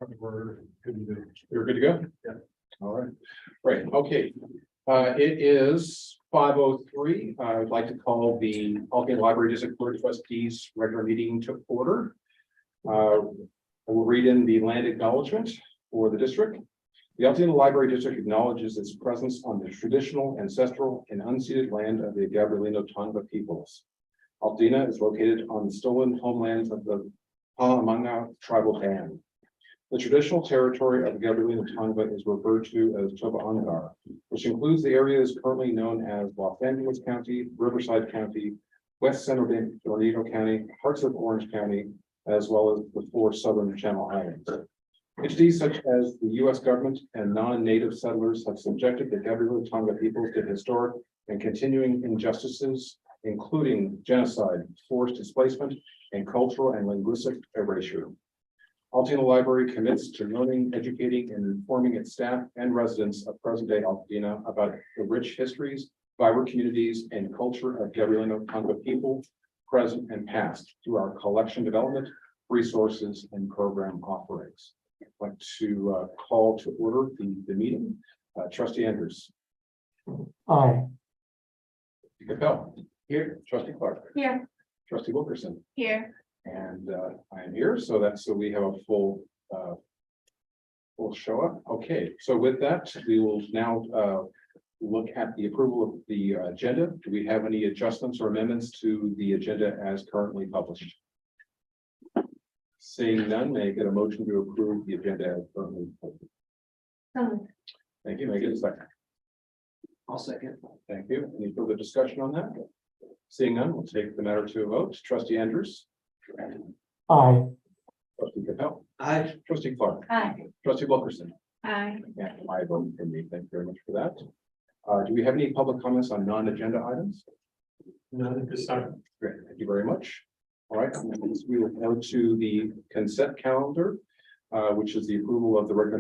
We're good to go. You're good to go? Yeah. All right, great, okay. It is 5:03. I would like to call the Alpena Library District Board of Trustees regular meeting to order. I will read in the land acknowledgement for the district. The Alpena Library District acknowledges its presence on the traditional, ancestral, and unceded land of the Gabrielino Tonga peoples. Alpena is located on the stolen homelands of the Palamanga tribal band. The traditional territory of the Gabrielino Tonga is referred to as Toba-Angar, which includes the areas currently known as Los Angeles County, Riverside County, West San Bernardino County, parts of Orange County, as well as the 4 southern Channel Islands. Entities such as the U.S. government and non-native settlers have subjected the Gabrielino Tonga peoples to historic and continuing injustices, including genocide, forced displacement, and cultural and linguistic erasure. Alpena Library commits to learning, educating, and informing its staff and residents of present-day Alpena about the rich histories, vibrant communities, and culture of Gabrielino Tonga people, present and past, through our collection development, resources, and program offerings. I'd like to call to order the meeting. Trustee Andrews. Aye. Capel. Here. Trustee Clark. Here. Trustee Wilkerson. Here. And I am here, so we have a full show up. Okay, so with that, we will now look at the approval of the agenda. Do we have any adjustments or amendments to the agenda as currently published? Seeing none, may I get a motion to approve the agenda as currently published? Thank you. May I get a second? I'll second. Thank you. Any further discussion on that? Seeing none, we'll take the matter to a vote. Trustee Andrews. Aye. Trustee Capel. Aye. Trustee Clark. Aye. Trustee Wilkerson. Aye. And I vote for me. Thank you very much for that. Do we have any public comments on non-agenda items? None at this time. Great, thank you very much. All right, we will go to the consent calendar, which is the approval of the regular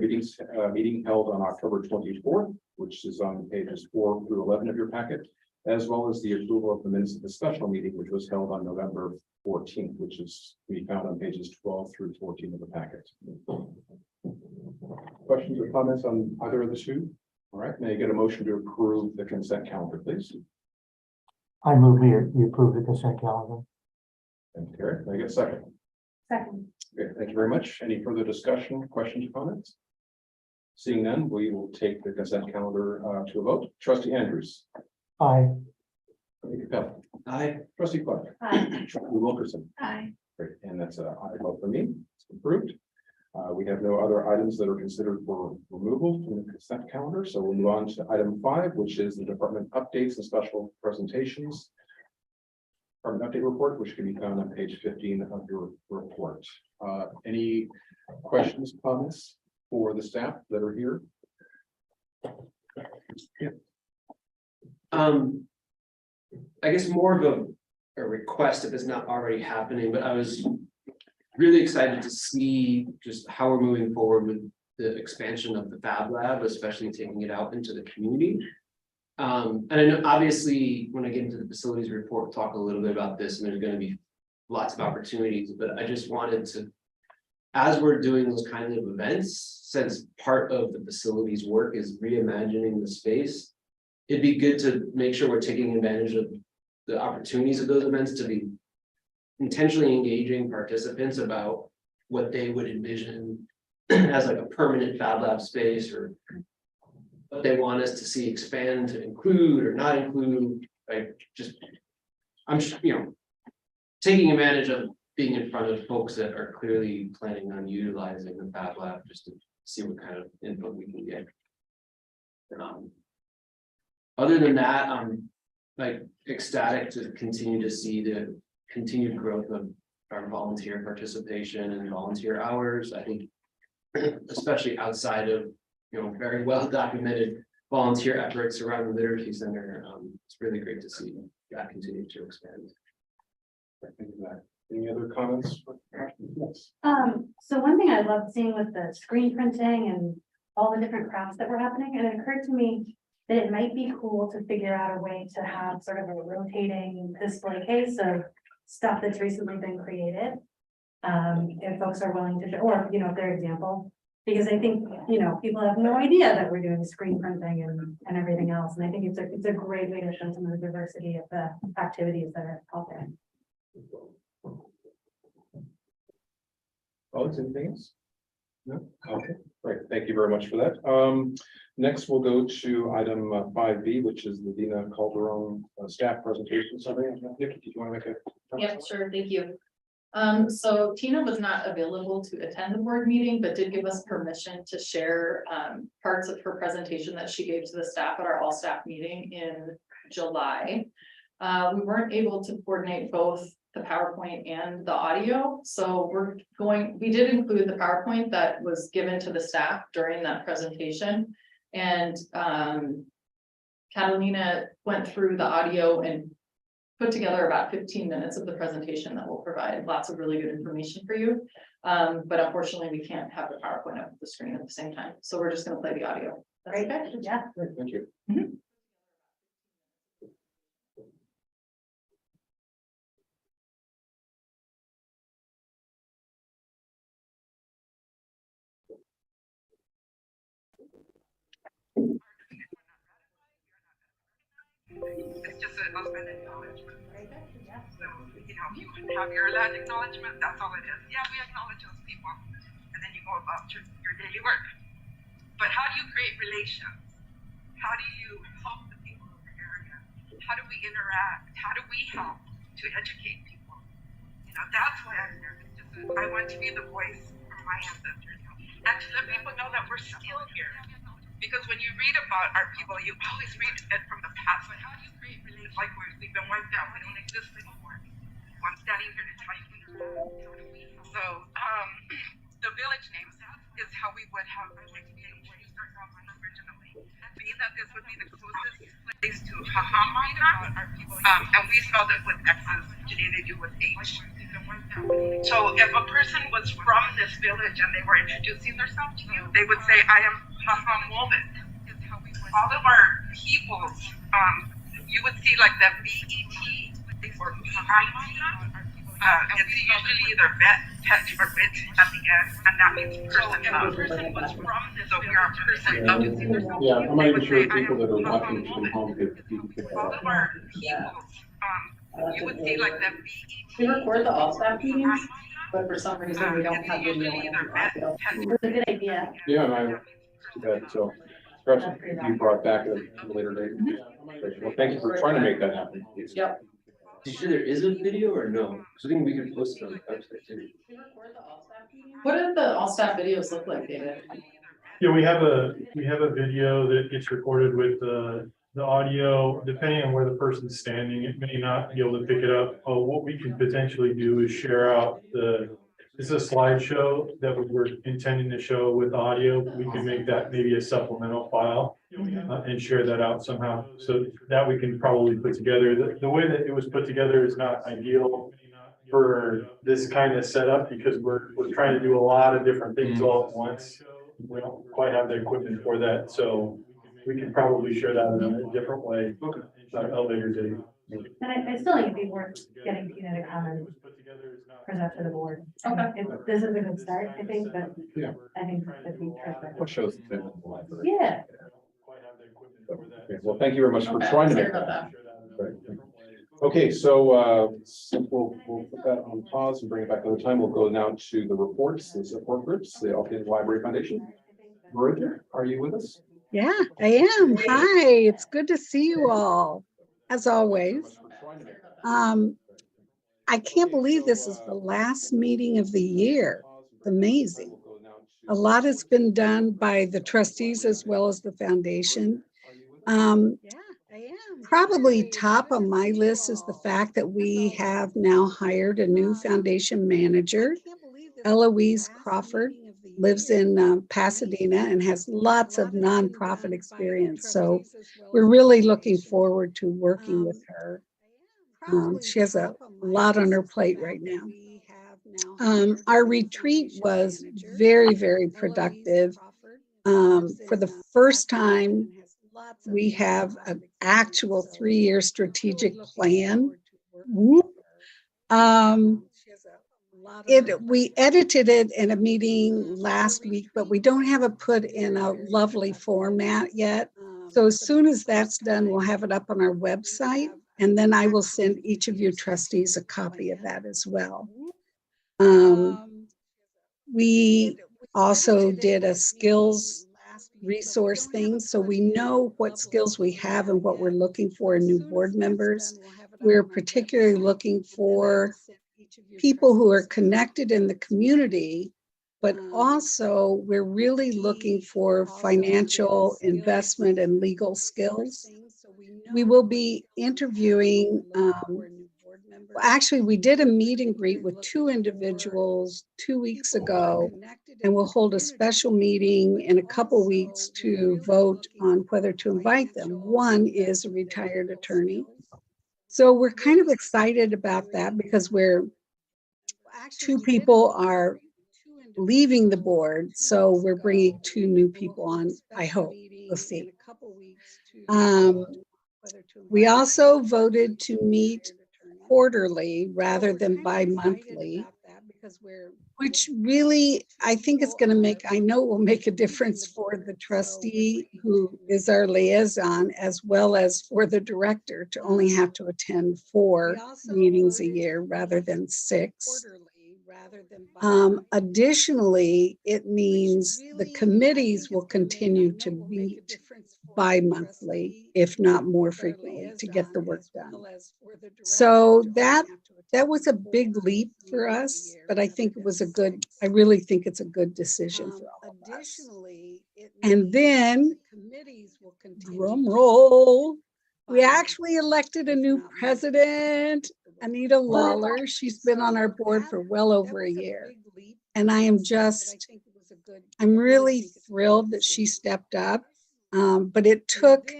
meeting held on October 24th, which is on pages 4 through 11 of your packet, as well as the approval of the minutes of the special meeting, which was held on November 14th, which is to be found on pages 12 through 14 of the packet. Questions or comments on either of the two? All right, may I get a motion to approve the consent calendar, please? I move we approve the consent calendar. Thank you, Terry. May I get a second? Second. Okay, thank you very much. Any further discussion, questions, or comments? Seeing none, we will take the consent calendar to a vote. Trustee Andrews. Aye. Trustee Capel. Aye. Trustee Clark. Aye. Trustee Wilkerson. Aye. Great, and that's a aye vote for me. It's approved. We have no other items that are considered for removal from the consent calendar, so we'll move on to item 5, which is the department updates and special presentations. Department update report, which can be found on page 15 of your report. Any questions, comments for the staff that are here? Yeah. I guess more of a request if it's not already happening, but I was really excited to see just how we're moving forward with the expansion of the Fab Lab, especially taking it out into the community. And I know obviously when I get into the facilities report, we'll talk a little bit about this, and there's going to be lots of opportunities, but I just wanted to, as we're doing those kinds of events, since part of the facilities work is reimagining the space, it'd be good to make sure we're taking advantage of the opportunities of those events to be intentionally engaging participants about what they would envision as like a permanent Fab Lab space, or what they want us to see expand to include or not include. Like, just I'm taking advantage of being in front of folks that are clearly planning on utilizing the Fab Lab, just to see what kind of input we can get. Other than that, I'm like ecstatic to continue to see the continued growth of our volunteer participation and volunteer hours. I think especially outside of very well documented volunteer efforts around the Literacy Center, it's really great to see that continue to expand. Thank you for that. Any other comments? Yes. So one thing I loved seeing was the screen printing and all the different crafts that were happening, and it occurred to me that it might be cool to figure out a way to have sort of a rotating display case of stuff that's recently been created. If folks are willing to, or, if their example. Because I think, people have no idea that we're doing screen printing and everything else. And I think it's a great way to show some of the diversity of the activities that are out there. Oh, anything else? No? Okay, great. Thank you very much for that. Next, we'll go to item 5B, which is the Dina Calderon staff presentation. Something, Nikki, did you want to make a? Yep, sure, thank you. So Tina was not available to attend the board meeting, but did give us permission to share parts of her presentation that she gave to the staff at our all staff meeting in July. We weren't able to coordinate both the PowerPoint and the audio, so we did include the PowerPoint that was given to the staff during that presentation. And Catalina went through the audio and put together about 15 minutes of the presentation that will provide lots of really good information for you. But unfortunately, we can't have the PowerPoint up on the screen at the same time. So we're just going to play the audio. That's Great, okay? yeah. Great, thank you. It's just an acknowledgement. So, if you have your land acknowledgement, that's all it is. Yeah, we acknowledge those people. And then you go about your daily work. But how do you create relations? How do you help the people of the area? How do we interact? How do we help to educate people? That's why I'm here. I want to be the voice for my ancestors. And to let people know that we're still here. Because when you read about our people, you always read it from the past. But how do you create relations? Like we've been wiped out. We don't exist anymore. I'm standing here to tell you. So, the village names is how we would have named originally. Being that this would be the closest place to Hahamaina, and we spelled it with X's. Today they do with H. So if a person was from this village and they were introducing themselves to you, they would say, I am Hahamolvet. All of our peoples, you would see like the VET or Hahamaina. It's usually either pet or bit at the end, and that means person. If a person was from this, so we are a person introducing themselves. Yeah, I'm not even sure if people that are watching this from home could pick that All up. of our peoples, you would see like the We record the all staff meetings, but for some reason we don't have video. It was a good idea. Yeah, and I see that, so perhaps you brought back at a later date. Well, thank you for trying to make that happen. Yep. Did you say there is a video or no? So I think we could post it on the website too. What do the all staff videos look like, David? Yeah, we have a video that gets recorded with the audio, depending on where the person's standing, it may not be able to pick it up. What we can potentially do is share out it's a slideshow that we were intending to show with audio. We can make that maybe a supplemental file and share that out somehow. So that we can probably put together. The way that it was put together is not ideal for this kind of setup because we're trying to do a lot of different things all at once. We don't quite have the equipment for that, so we can probably share that in a different way, at a later date. And I still think it'd be worth getting Tina to come and present to the board. Okay. This is a good start, I think, but Yeah. I think that'd be perfect. What shows the thing in the library? Yeah. Okay, well, thank you very much for Okay, trying to sorry make about that. that. Right. Okay, so we'll put that on pause and bring it back another time. We'll go now to the reports, the support groups, the Alpena Library Foundation. Maria, are you with us? Yeah, I am. Hi, it's good to see you all, as always. I can't believe this is the last meeting of the year. It's amazing. A lot has been done by the trustees as well as the foundation. Probably top of my list is the fact that we have now hired a new foundation manager. Eloise Crawford lives in Pasadena and has lots of nonprofit experience. So we're really looking forward to working with her. She has a lot on her plate right now. Our retreat was very, very productive. For the first time, we have an actual 3-year strategic plan. we edited it in a meeting last week, but we don't have it put in a lovely format yet. So as soon as that's done, we'll have it up on our website, and then I will send each of you trustees a copy of that as well. We also did a skills resource thing, so we know what skills we have and what we're looking for in new board members. We're particularly looking for people who are connected in the community, but also we're really looking for financial investment and legal skills. We will be interviewing, actually, we did a meet and greet with 2 individuals 2 weeks ago, and we'll hold a special meeting in a couple weeks to vote on whether to invite them. One is a retired attorney. So we're kind of excited about that because 2 people are leaving the board, so we're bringing 2 new people on, I hope. We'll see. We also voted to meet quarterly rather than bi-monthly, which really, I think it's going to make, I know it will make a difference for the trustee who is our liaison, as well as for the director to only have to attend 4 meetings a year rather than 6. Additionally, it means the committees will continue to meet bi-monthly, if not more frequently, to get the work done. So that was a big leap for us, but I think it was I really think it's a good decision for all of us. And then, drum roll, we actually elected a new president, Anita Lawler. She's been on our board for well over a year. And I'm really thrilled that she stepped up. But it took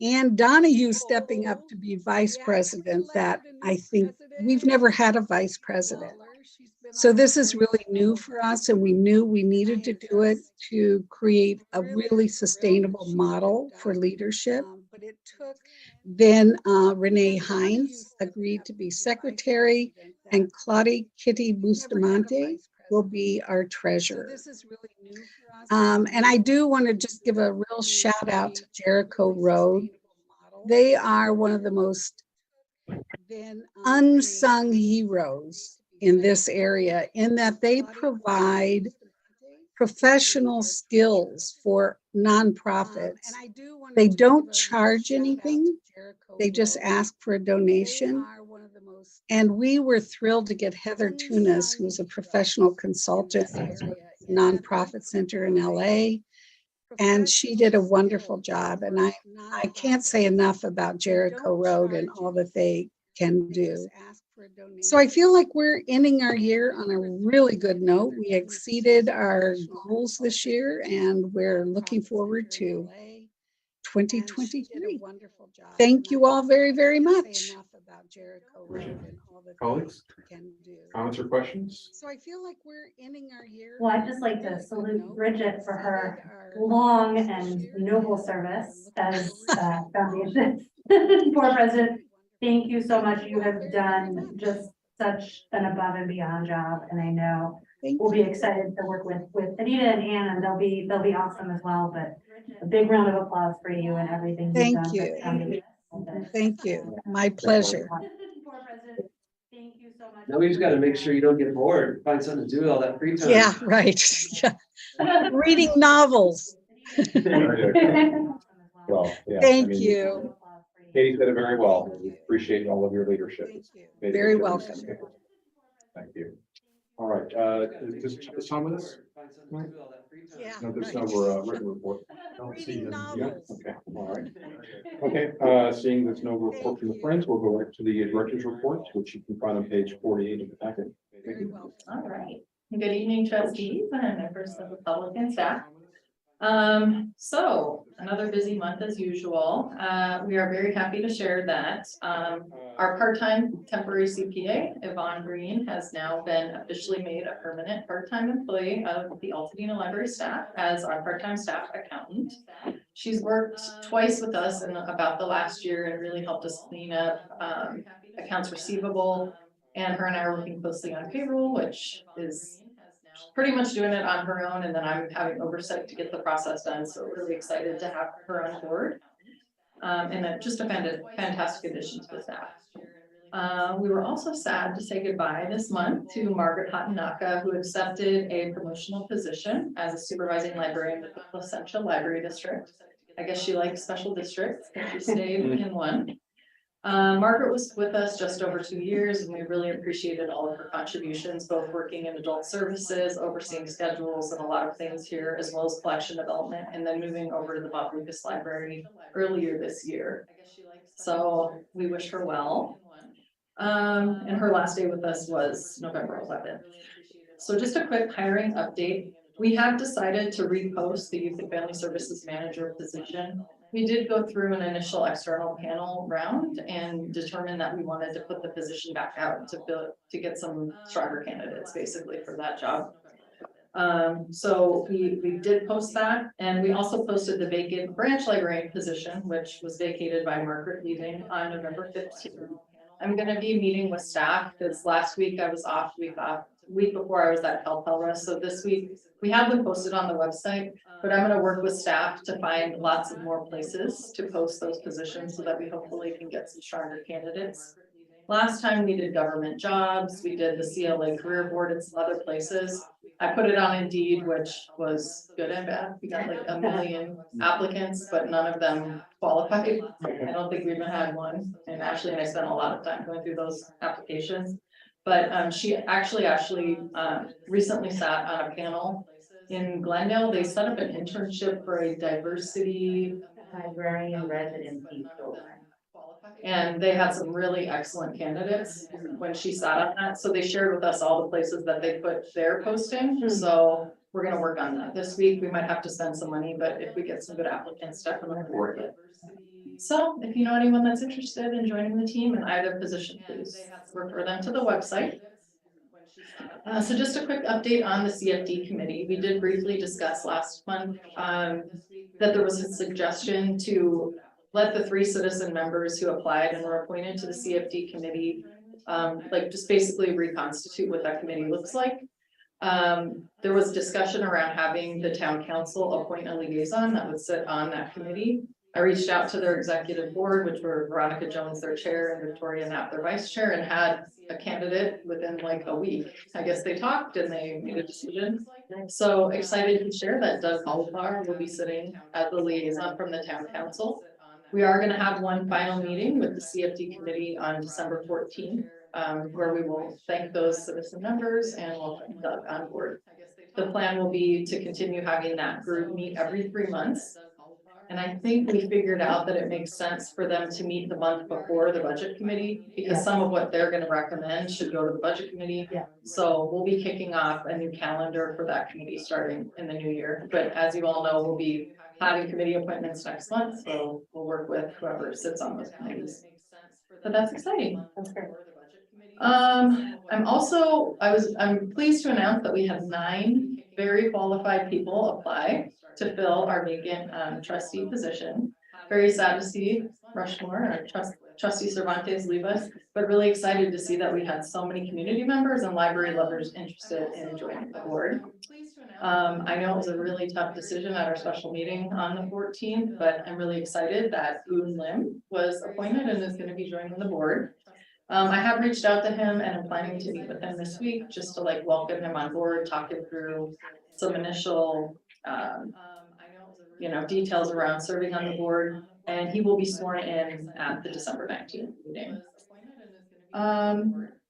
Ann Donahue stepping up to be vice president that I think we've never had a vice president. So this is really new for us, and we knew we needed to do it to create a really sustainable model for leadership. Then Renee Hines agreed to be secretary, and Claudia Kitty Bustamante will be our treasurer. And I do want to just give a real shout out to Jericho Road. They are one of the most unsung heroes in this area, in that they provide professional skills for nonprofits. They don't charge anything. They just ask for a donation. And we were thrilled to get Heather Tunis, who's a professional consultant at a nonprofit center in LA. And she did a wonderful job. And I can't say enough about Jericho Road and all that they can do. So I feel like we're ending our year on a really good note. We exceeded our goals this year, and we're looking forward to 2023. Thank you all very, very much. Colleagues, comments or questions? So I feel like we're ending our year. Well, I'd just like to salute Bridget for her long and noble service as foundation board president. Thank you so much. You have done just such an above and beyond job, and I know we'll be excited to work with Anita and Ann, and they'll be awesome as well. But a big round of applause for you and everything you've done. Thank you. Thank you. My pleasure. Board president, thank you so much. Now we just got to make sure you don't get bored, find something to do with all that free time. Yeah, right. Yeah. Reading novels. Well, yeah. Thank you. Katie said it very well. We appreciate all of your leadership. Very welcome. Thank you. All right, is Tom with us? Yeah. No, there's right. no written report. Don't see Reading them. novels. Okay, all right. Okay, seeing there's no report from the friends, we'll go right to the director's report, which you can find on page 48 of the packet. Thank you. All right. Good evening, trustees and members of the public and staff. So another busy month as usual. We are very happy to share that our part-time temporary CPA, Yvonne Green, has now been officially made a permanent part-time employee of the Altadena Library staff as our part-time staff accountant. She's worked twice with us in about the last year and really helped us clean up accounts receivable And her and I are working closely on payroll, which is pretty much doing it on her own, and then I'm having oversight to get the process done, so really excited to have her on board. And then just a fantastic addition to the staff. We were also sad to say goodbye this month to Margaret Hatanaka, who accepted a promotional position as a supervising librarian with the Placentia Library District. I guess she likes special districts, and she stayed in one. Margaret was with us just over 2 years, and we really appreciated all of her contributions, both working in adult services, overseeing schedules and a lot of things here, as well as collection development, and then moving over to the Bob Lucas Library earlier this year. So we wish her well. And her last day with us was November 11th. So just a quick hiring update. We have decided to repost the Youth and Family Services Manager position. We did go through an initial external panel round and determined that we wanted to put the position back out to get some stronger candidates basically for that job. So we did post that, and we also posted the vacant branch librarian position, which was vacated by Margaret leaving on November 15th. I'm going to be meeting with staff because last week I was off, week before I was at Calpella. So this week we have them posted on the website, but I'm going to work with staff to find lots of more places to post those positions so that we hopefully can get some stronger candidates. Last time we did government jobs, we did the CLA career board and some other places. I put it on Indeed, which was good and bad. We got like 1 million applicants, but none of them qualified. I don't think we even had one. And Ashley and I spent a lot of time going through those applications. But she actually recently sat on a panel in Glendale. They set up an internship for a diversity librarian residency program. And they had some really excellent candidates when she sat on that. So they shared with us all the places that they put their posting. So we're going to work on that this week. We might have to spend some money, but if we get some good applicants, definitely worth it. So if you know anyone that's interested in joining the team in either position, please refer them to the website. So just a quick update on the CFD committee. We did briefly discuss last month that there was a suggestion to let the 3 citizen members who applied and were appointed to the CFD committee, like just basically reconstitute what that committee looks like. There was discussion around having the town council appoint a liaison that would sit on that committee. I reached out to their executive board, which were Veronica Jones, their chair, and Victoria Knapp, their vice chair, and had a candidate within like a week. I guess they talked and they made a decision. So excited to share that Doug Holfar will be sitting as the liaison from the town council. We are going to have one final meeting with the CFD committee on December 14th, where we will thank those citizen members and welcome Doug on board. The plan will be to continue having that group meet every 3 months. And I think we figured out that it makes sense for them to meet the month before the budget committee, because some of what they're going to recommend should go to the budget committee. So we'll be kicking off a new calendar for that committee starting in the new year. But as you all know, we'll be having committee appointments next month, so we'll work with whoever sits on those committees. But that's exciting. That's great. I'm pleased to announce that we have 9 very qualified people apply to fill our vacant trustee position. Very sad to see Rushmore, trustee Cervantes leave us, but really excited to see that we had so many community members and library lovers interested in joining the board. I know it was a really tough decision at our special meeting on the 14th, but I'm really excited that Boone Lim was appointed and is going to be joining the board. I have reached out to him and I'm planning to meet with him this week just to like welcome him on board, talk him through some initial details around serving on the board, and he will be sworn in at the December 19th meeting.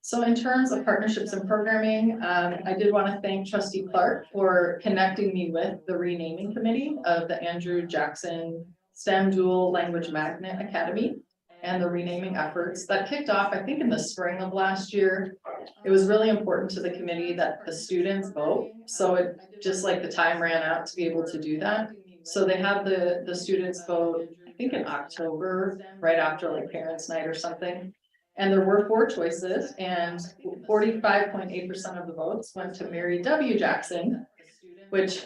So in terms of partnerships and programming, I did want to thank Trustee Clark for connecting me with the renaming committee of the Andrew Jackson STEM Dual Language Magnet Academy and the renaming efforts that kicked off, I think, in the spring of last year. It was really important to the committee that the students vote. So it just like the time ran out to be able to do that. So they had the students vote, I think in October, right after like parents' night or something. And there were 4 choices, and 45.8% of the votes went to Mary W. Jackson, which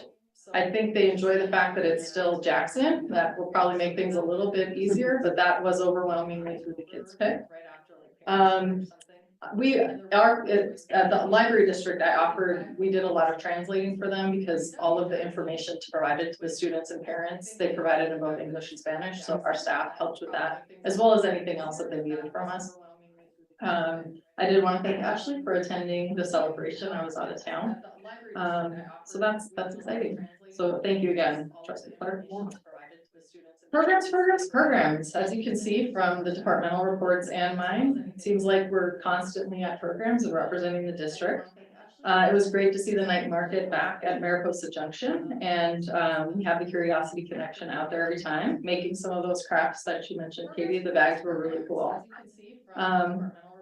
I think they enjoy the fact that it's still Jackson. That will probably make things a little bit easier, but that was overwhelmingly who the kids picked. We at the library district, we did a lot of translating for them because all of the information to provided to the students and parents, they provided in both English and Spanish. So our staff helped with that, as well as anything else that they needed from us. I did want to thank Ashley for attending the celebration. I was out of town. So that's exciting. So thank you again, Trustee Clerk. Programs. As you can see from the departmental reports and mine, it seems like we're constantly at programs and representing the district. It was great to see the night market back at Mariposa Junction, and we have the Curiosity Connection out there every time, making some of those crafts that you mentioned, Katie. The bags were really cool.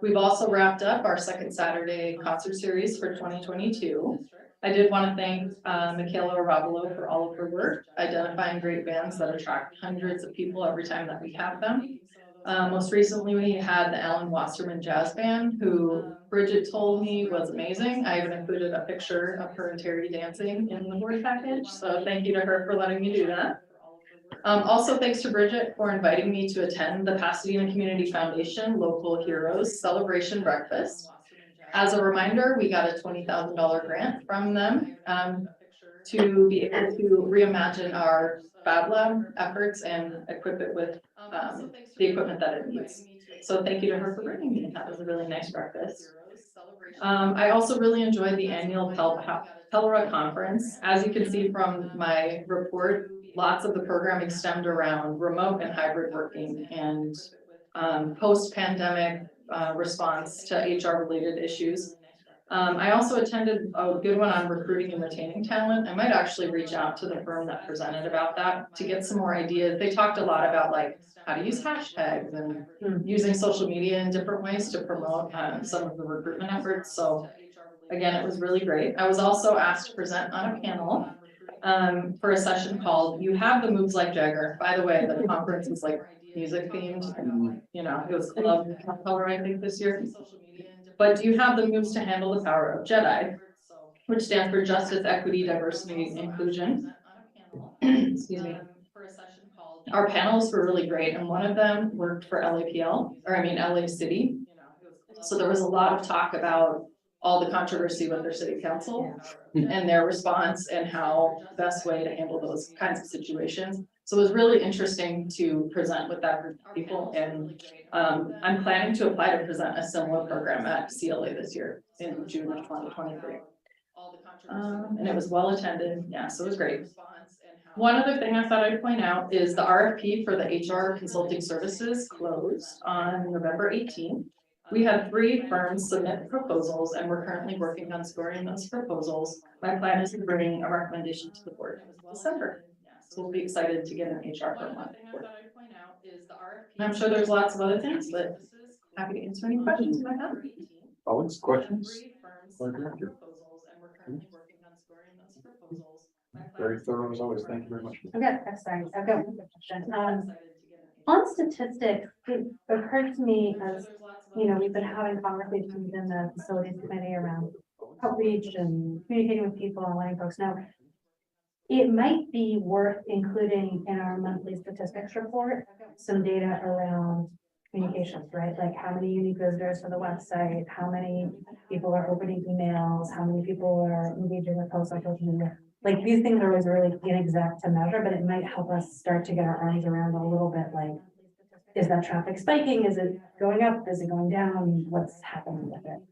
We've also wrapped up our second Saturday concert series for 2022. I did want to thank Michaela Ravelo for all of her work, identifying great bands that attract hundreds of people every time that we have them. Most recently, we had the Alan Wasserman Jazz Band, who Bridget told me was amazing. I even included a picture of her and Terry dancing in the board package. So thank you to her for letting me do that. Also, thanks to Bridget for inviting me to attend the Pasadena Community Foundation Local Heroes Celebration Breakfast. As a reminder, we got a $20,000 grant from them to be able to reimagine our Fab Lab efforts and equip it with the equipment that it needs. So thank you to her for bringing me. That was a really nice breakfast. I also really enjoyed the annual Pelra conference. As you can see from my report, lots of the programming stemmed around remote and hybrid working and post-pandemic response to HR related issues. I also attended a good one on recruiting and retaining talent. I might actually reach out to the firm that presented about that to get some more ideas. They talked a lot about like how to use hashtags and using social media in different ways to promote some of the recruitment efforts. So again, it was really great. I was also asked to present on a panel for a session called "You Have the Moves Like Jagger." By the way, the conference was like music themed, and, you know, it was Love Color, I think, this year. But do you have the moves to handle the power of Jedi, which stands for Justice, Equity, Diversity, and Inclusion? Excuse me. Our panels were really great, and one of them worked for LA City. So there was a lot of talk about all the controversy with their city council and their response and how the best way to handle those kinds of situations. So it was really interesting to present with that group of people, and I'm planning to apply to present a similar program at CLA this year in June of 2023. And it was well attended. Yeah, so it was great. One other thing I thought I'd point out is the RFP for the HR consulting services closed on November 18th. We had 3 firms submit proposals, and we're currently working on scoring those proposals. My plan is to bring a recommendation to the board in December. So we'll be excited to get an HR firm on board. And I'm sure there's lots of other things, but happy to answer any questions you might have. Always questions? Very thorough as always. Thank you very much. Okay, sorry, I've got one question. On statistics, it occurred to me as, you know, we've been having conversations in the facilities committee around outreach and communicating with people and letting folks know. It might be worth including in our monthly statistics report some data around communications, right? Like how many unique visitors to the website, how many people are opening emails, how many people are engaging with posts on social media. Like these things are always really inexact to measure, but it might help us start to get our arms around a little bit like, is that traffic spiking? Is it going up? Is it going down? What's happening with it?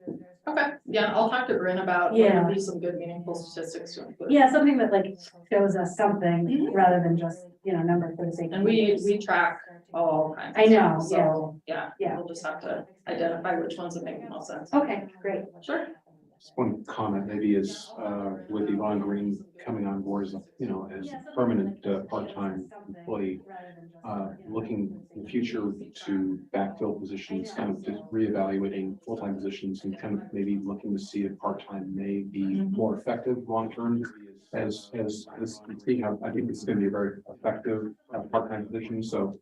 Okay, yeah, I'll talk to Bryn about what would be some good meaningful statistics to include. Yeah, something that like shows us something rather than just, you know, number for the sake. And we track all kinds. I know, So, yeah, Yeah. we'll just have to identify which ones would make the most sense. Okay, great. Sure. Just one comment maybe is with Yvonne Green coming on board as, you know, as a permanent part-time employee, looking in the future to backfill positions, kind of just reevaluating full-time positions and kind of maybe looking to see if part-time may be more effective long-term as see how I think it's going to be a very effective part-time position. So,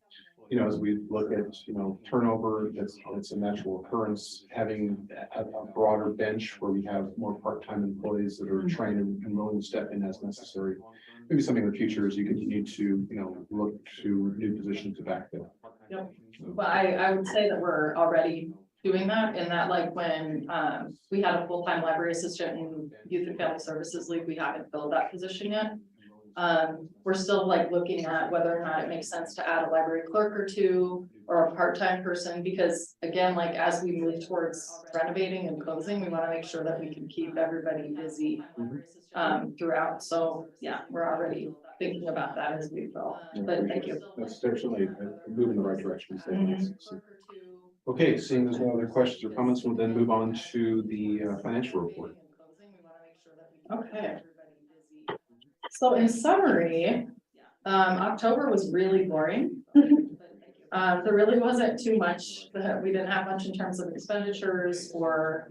you know, as we look at, you know, turnover, that's a natural occurrence, having a broader bench where we have more part-time employees that are trained and willing to step in as necessary. Maybe something in the future as you continue to, you know, look to new positions to backfill. Yep. But I would say that we're already doing that, in that like when we had a full-time library assistant in Youth and Family Services League, we haven't filled that position yet. We're still like looking at whether or not it makes sense to add a library clerk or two, or a part-time person, because again, like as we move towards renovating and closing, we want to make sure that we can keep everybody busy throughout. So yeah, we're already thinking about that as we go, but thank you. That's certainly a move in the right direction. So, okay, seeing there's no other questions or comments, we'll then move on to the financial report. Okay. So in summary, October was really boring. There really wasn't too much that we didn't have much in terms of expenditures or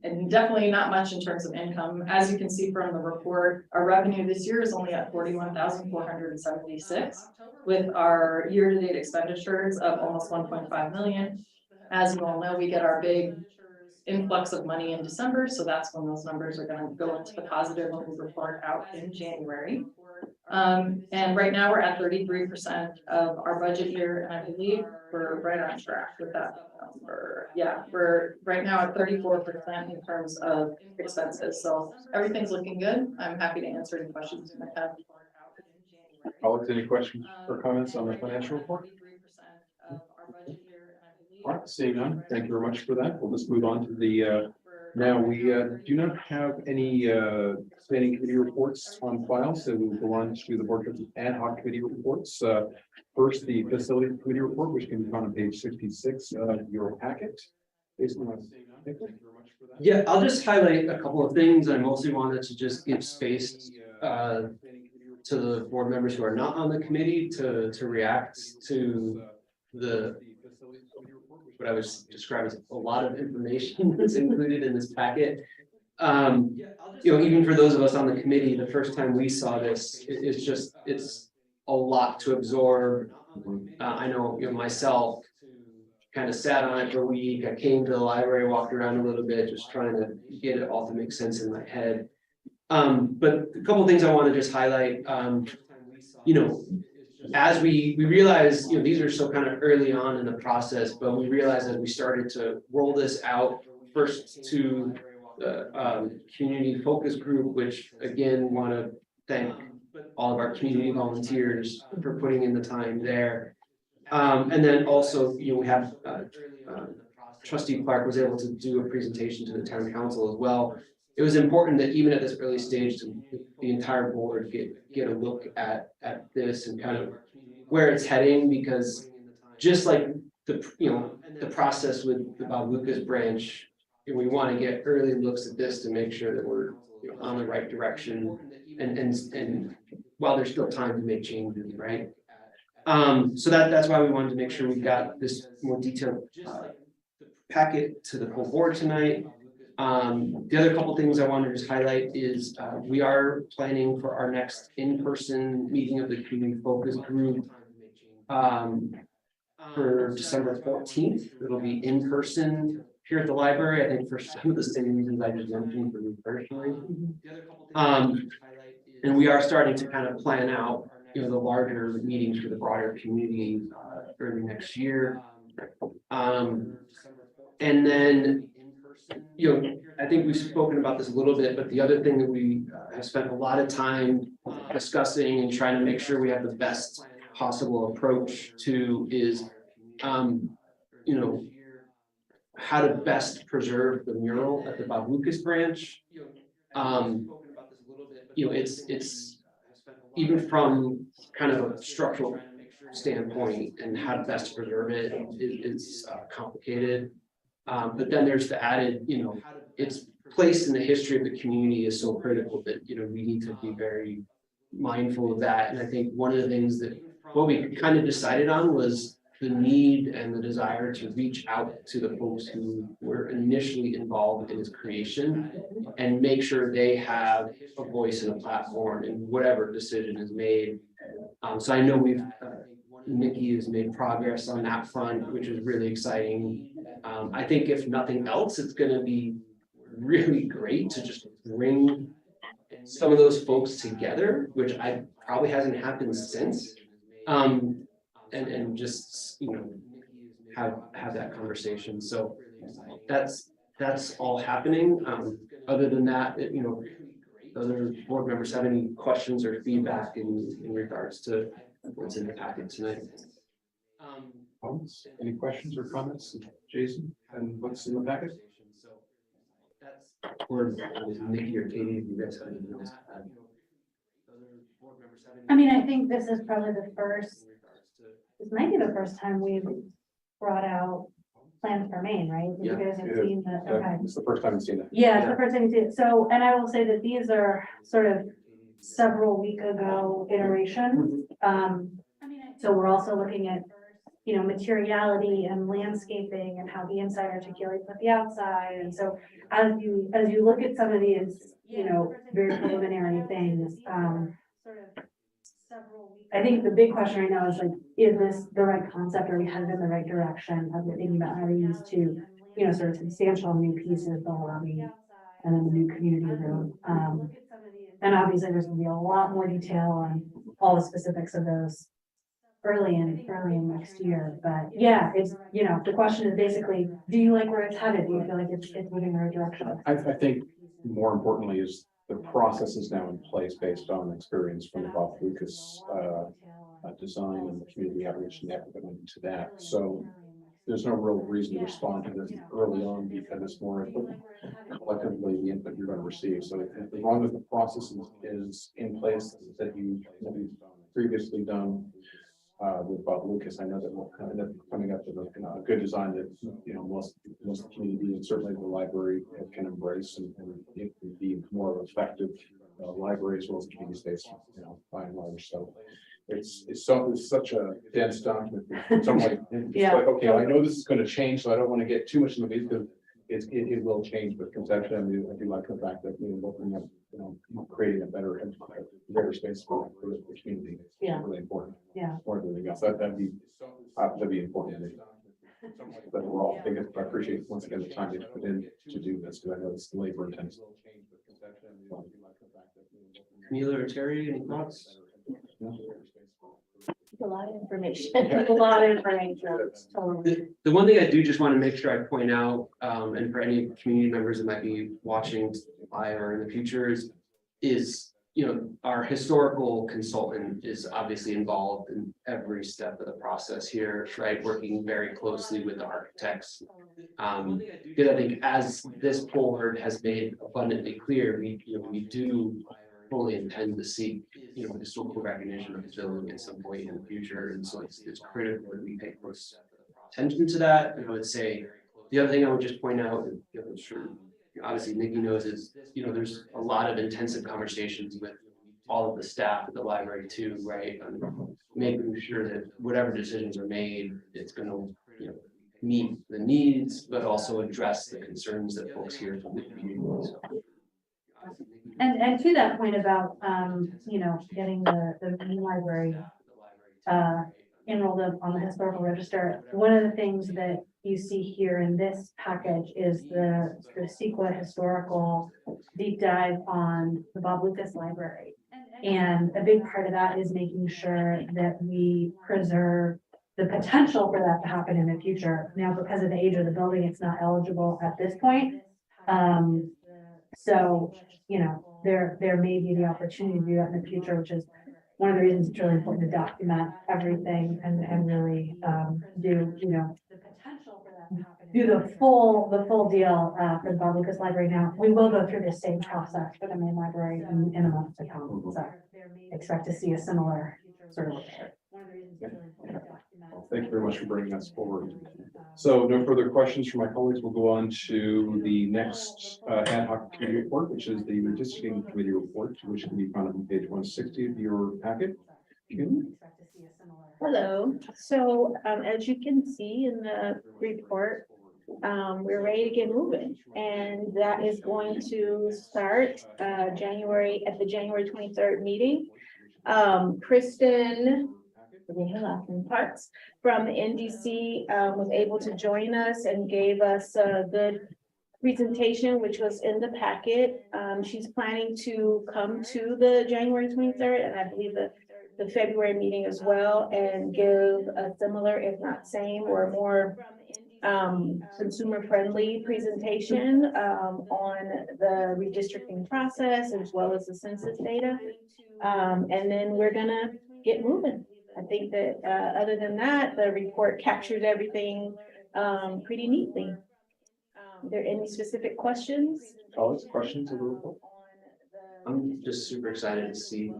and definitely not much in terms of income. As you can see from the report, our revenue this year is only at 41,476, with our year-to-date expenditures of almost 1.5 million. As you all know, we get our big influx of money in December, so that's when those numbers are going to go into the positive when we report out in January. And right now we're at 33% of our budget year, and I believe we're right on track with that number. Yeah, we're right now at 34% in terms of expenses, so everything's looking good. I'm happy to answer any questions you might have. Alex, any questions or comments on the financial report? All right, seeing none, thank you very much for that. We'll just move on to the, now we do not have any planning committee reports on file, so we'll go on to the board of ad hoc committee reports. First, the facility committee report, which can be found on page 66 of your packet. Thank you very much for that. Yeah, I'll just highlight a couple of things. I mostly wanted to just give space to the board members who are not on the committee to react to the what I was described as a lot of information that's included in this packet. You know, even for those of us on the committee, the first time we saw this, it's a lot to absorb. I know, you know, myself kind of sat on it for a week. I came to the library, walked around a little bit, just trying to get it all to make sense in my head. But a couple of things I want to just highlight. You know, as we realize, you know, these are still kind of early on in the process, but we realized as we started to roll this out first to the community focus group, which again, want to thank all of our community volunteers for putting in the time there. And then also, you know, we have Trustee Clark was able to do a presentation to the town council as well. It was important that even at this early stage, the entire board get a look at this and kind of where it's heading, because just like the process with the Bob Lucas branch, we want to get early looks at this to make sure that we're on the right direction, and while there's still time to make changes, right? So that's why we wanted to make sure we got this more detailed packet to the full board tonight. The other couple things I wanted to just highlight is we are planning for our next in-person meeting of the community focus group for December 14th. It'll be in person here at the library, I think, for some of the same reasons I just mentioned for me personally. And we are starting to kind of plan out, you know, the larger meetings for the broader community early next year. And then, you know, I think we've spoken about this a little bit, but the other thing that we have spent a lot of time discussing and trying to make sure we have the best possible approach to is, you know, how to best preserve the mural at the Bob Lucas branch. You know, it's even from kind of a structural standpoint and how to best preserve it is complicated. But then there's the added, you know, its place in the history of the community is so critical that, you know, we need to be very mindful of that. And I think one of the things that what we kind of decided on was the need and the desire to reach out to the folks who were initially involved in its creation and make sure they have a voice and a platform in whatever decision is made. So I know Nikki has made progress on that front, which is really exciting. I think if nothing else, it's going to be really great to just bring some of those folks together, which probably hasn't happened since. And just, you know, have that conversation. So that's all happening. Other than that, other board members have any questions or feedback in regards to what's in the packet tonight? Any questions or comments, Jason, and what's in the packet? Or Nikki or Katie, if you guys have any. I mean, I think this is probably this might be the first time we've brought out plans for Maine, right? You guys have seen that, okay. It's the first time I've seen it. Yeah, it's the first time you see it. So, and I will say that these are sort of several week ago iterations. So we're also looking at, materiality and landscaping and how the inside articulates with the outside. And so as you look at some of these, very preliminary things, I think the big question right now is like, is this the right concept? Are we headed in the right direction? Have we thinking about how to use two, sort of substantial new pieces, the lobby and then the new community room. And obviously there's gonna be a lot more detail on all the specifics of those early in next year. But yeah, it's, the question is basically, do you like where it's headed? Do you feel like it's moving in the right direction? I think more importantly is the process is now in place based on experience from the Bob Lucas design and the community outreach and effort into that. So there's no real reason to respond to this early on because it's more collectively the input you're going to receive. So as long as the process is in place that you've previously done with Bob Lucas, I know that we'll end up coming up with a good design that most of the community and certainly the library can embrace and it can be more of an effective library as well as community space, by and large. So it's such a dense document. It's like, okay, I know this is going to change, so I don't want to get too much in the weeds because it will change. But conceptually, I do like the fact that looking at creating a better space for the community. Yeah. Really important. Yeah. More than anything else, that'd be important. But overall, I appreciate once again the time you put in to do this because I know it's labor intensive. Camila or Terry, any thoughts? A lot of information. A lot of information. Totally. The one thing I do just want to make sure I point out, and for any community members that might be watching live or in the future is our historical consultant is obviously involved in every step of the process here, right? Working very closely with the architects. Because I think as this board has made abundantly clear, we do fully intend to seek, historical recognition of the building at some point in the future. And so it's critical that we pay close attention to that. And I would say, the other thing I would just point out, I'm sure, obviously Nikki knows is, there's a lot of intensive conversations with all of the staff at the library too, right? On making sure that whatever decisions are made, it's going to, meet the needs, but also address the concerns that folks hear from the community. So. And to that point about, getting the new library enrolled on the historical register, one of the things that you see here in this package is the CEQA historical deep dive on the Bob Lucas Library. And a big part of that is making sure that we preserve the potential for that to happen in the future. Now, because of the age of the building, it's not eligible at this point. So, there may be the opportunity to do that in the future, which is one of the reasons it's really important to document everything and really do the full deal for the Bob Lucas Library. Now, we will go through the same process for the main library in a month to come. So expect to see a similar sort of. Well, thank you very much for bringing us forward. So no further questions from my colleagues. We'll go on to the next ad hoc committee report, which is the redistricting committee report, which can be found on page 160 of your packet. Hello. So as you can see in the report, we're ready to get moving, and that is going to start at the January 23rd meeting. Kristen Parks from the NDC was able to join us and gave us a good presentation, which was in the packet. She's planning to come to the January 23rd, and I believe the the February meeting as well and give a similar, if not same, or more consumer friendly presentation on the redistricting process as well as the census data. And then we're gonna get moving. I think that other than that, the report captures everything pretty neatly. Are there any specific questions? Colleagues, questions of the report? I'm just super excited to see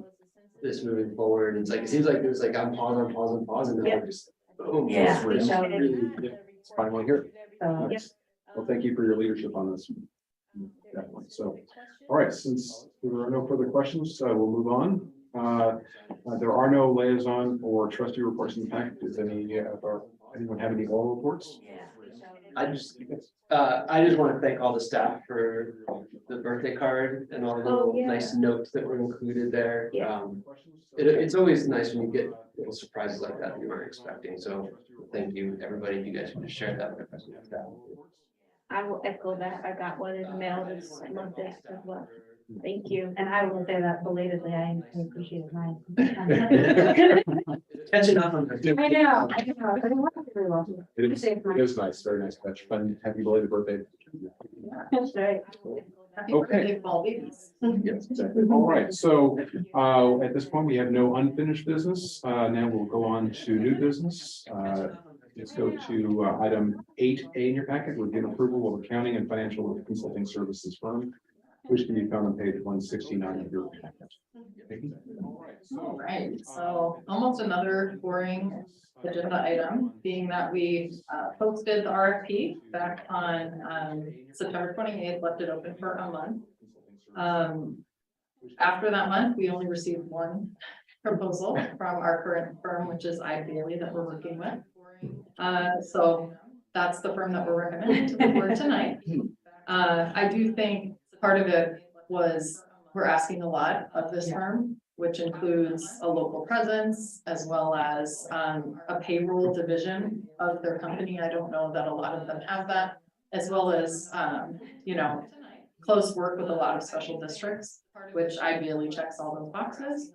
this moving forward. It's like, it seems like it was like I'm pausing, and Yeah. we're just, boom. Yeah, we're we just showed it. really- It's finally here. So, Nice. Well, thank you for your leadership on this. Definitely. So, all right, since there are no further questions, we'll move on. There are no liaison or trustee reports in the packet. Does anyone have any oral reports? I just want to thank all the staff for the birthday card and all the little yeah. nice notes that were included there. Yeah. It's always nice when you get little surprises like that you weren't expecting. So thank you, everybody. If you guys can just share that with us. I will echo that. I got one in the mail this month as well. Thank you. and I will say that belatedly, I appreciate mine. Catching up on the. I know. I didn't want to very well. It is nice, very nice. That's fun. Happy belated birthday. That's right. Happy Okay. birthday, fall babies. Yes, exactly. All right, so at this point, we have no unfinished business. Now we'll go on to new business. Let's go to item 8A in your packet, review and approval of accounting and financial consulting services firm, which can be found on page 169 of your packet. All right, so almost another boring agenda item, being that we posted the RFP back on September 28th, left it open for a month. After that month, we only received one proposal from our current firm, which is Bailey that we're working with. So that's the firm that we're recommending to the board tonight. I do think part of it was we're asking a lot of this firm, which includes a local presence as well as a payroll division of their company. I don't know that a lot of them have that, as well as, you know, close work with a lot of special districts, which ideally checks all those boxes.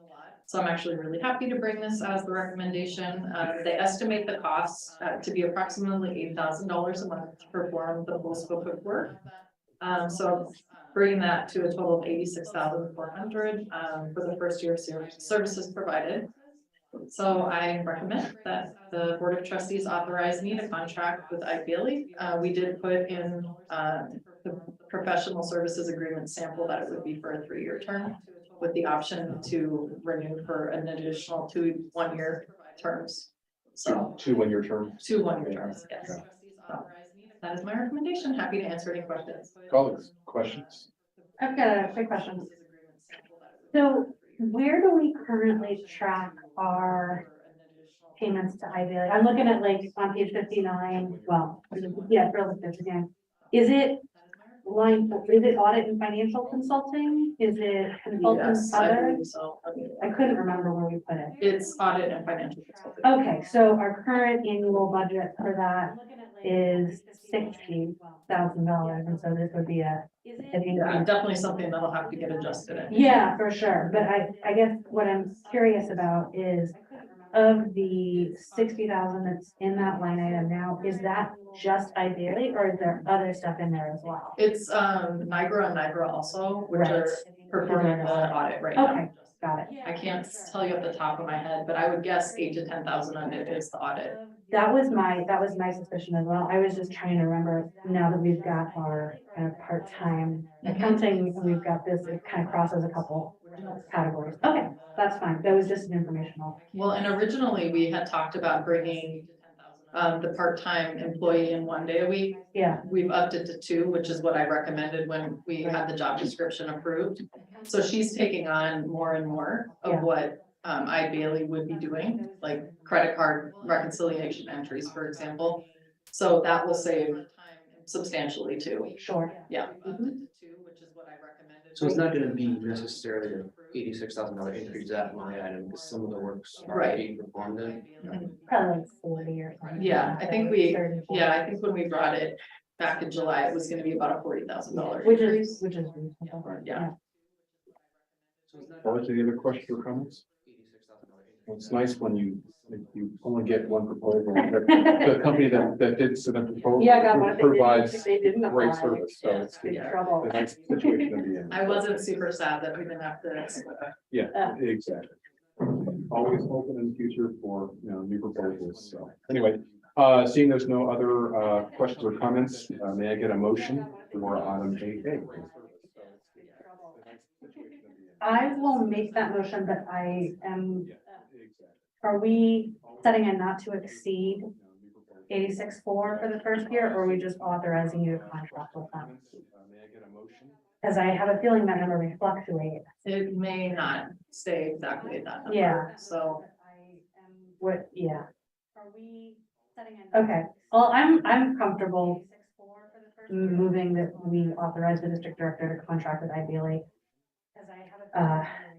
So I'm actually really happy to bring this as the recommendation. They estimate the cost to be approximately $8,000 a month to perform the full scope of work. So bringing that to a total of $86,400 for the first year of services provided. So I recommend that the Board of Trustees authorize me to contract with Bailey. We did put in the professional services agreement sample that it would be for a 3-year term, with the option to renew for an additional 2 one-year terms. So 2 1-year term. 2 one-year terms, yes. So that is my recommendation. Happy to answer any questions. Colleagues, questions? I've got a quick question. So where do we currently track our payments to Bailey? I'm looking at like on page 59, well, yeah, really 59. Is it audit and financial consulting? Is it consultant Yes, I other? believe so. I couldn't remember where we put it. It's audit and financial consulting. Okay, so our current annual budget for that is $60,000, and so this would be an Yeah, increase. definitely something that'll have to get adjusted in. Yeah, for sure, but I guess what I'm curious about is of the 60,000 that's in that line item now, is that just Bailey or is there other stuff in there as well? It's Niagara and Niagara also, which are Right. performing the audit right now. Okay, got it. I can't tell you at the top of my head, but I would guess 8 to 10,000 of it is the audit. That was my suspicion as well. I was just trying to remember, now that we've got our kind of part-time accounting, we've got this, it kind of crosses a couple categories. Okay, that's fine. That was just an informational. Well, and originally we had talked about bringing the part-time employee in 1 day a week. Yeah, We've upped it to 2, which is what I recommended when we had the job description approved. So she's taking on more and more Yeah. of what Bailey would be doing, like credit card reconciliation entries, for example. So that will save substantially too. sure. Yeah. So it's not gonna be necessarily an $86,000 increase that line item, because some of the work's Right. already being performed in. Probably like 40 or something. Yeah, I think 30, 40. I think when we brought it back in July, it was gonna be about a $40,000 Which increase. is reasonable. Yeah. Colleagues, any other questions or comments? It's nice when you only get one proposal. The company that did submit the proposal Yeah, got one. provides They didn't great apply. service, so it's Big a trouble. nice situation to be in. I wasn't super sad that we didn't have to. Yeah, exactly. Always open in the future for, new proposals. So anyway, seeing there's no other questions or comments, may I get a motion for item 8A? I will make that motion, but I am, are we setting a not to exceed 86.4 for the first year, or are we just authorizing you to contract with them? Because I have a feeling that number may fluctuate. It may not stay exactly at that number. Yeah. So What, yeah. Are we setting? Okay, well, I'm comfortable moving that we authorize the district director to contract with Ideally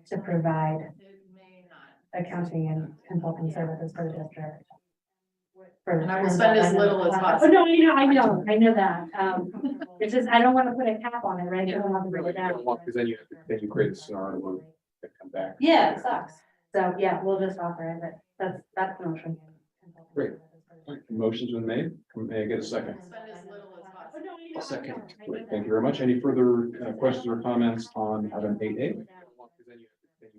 to provide it may not. accounting and consulting services for the district. And I will spend as little as Oh, possible. no, I know that. It's just, I don't want to put a cap on it, right? I don't want to break it down. Because then you create a scenario where they come back. Yeah, it sucks. So, yeah, we'll just authorize it. That's the motion. Great. Motion's been made. May I get a second? Spend as little as possible. I'll second. Great. Thank you very much. Any further questions or comments on item 8A?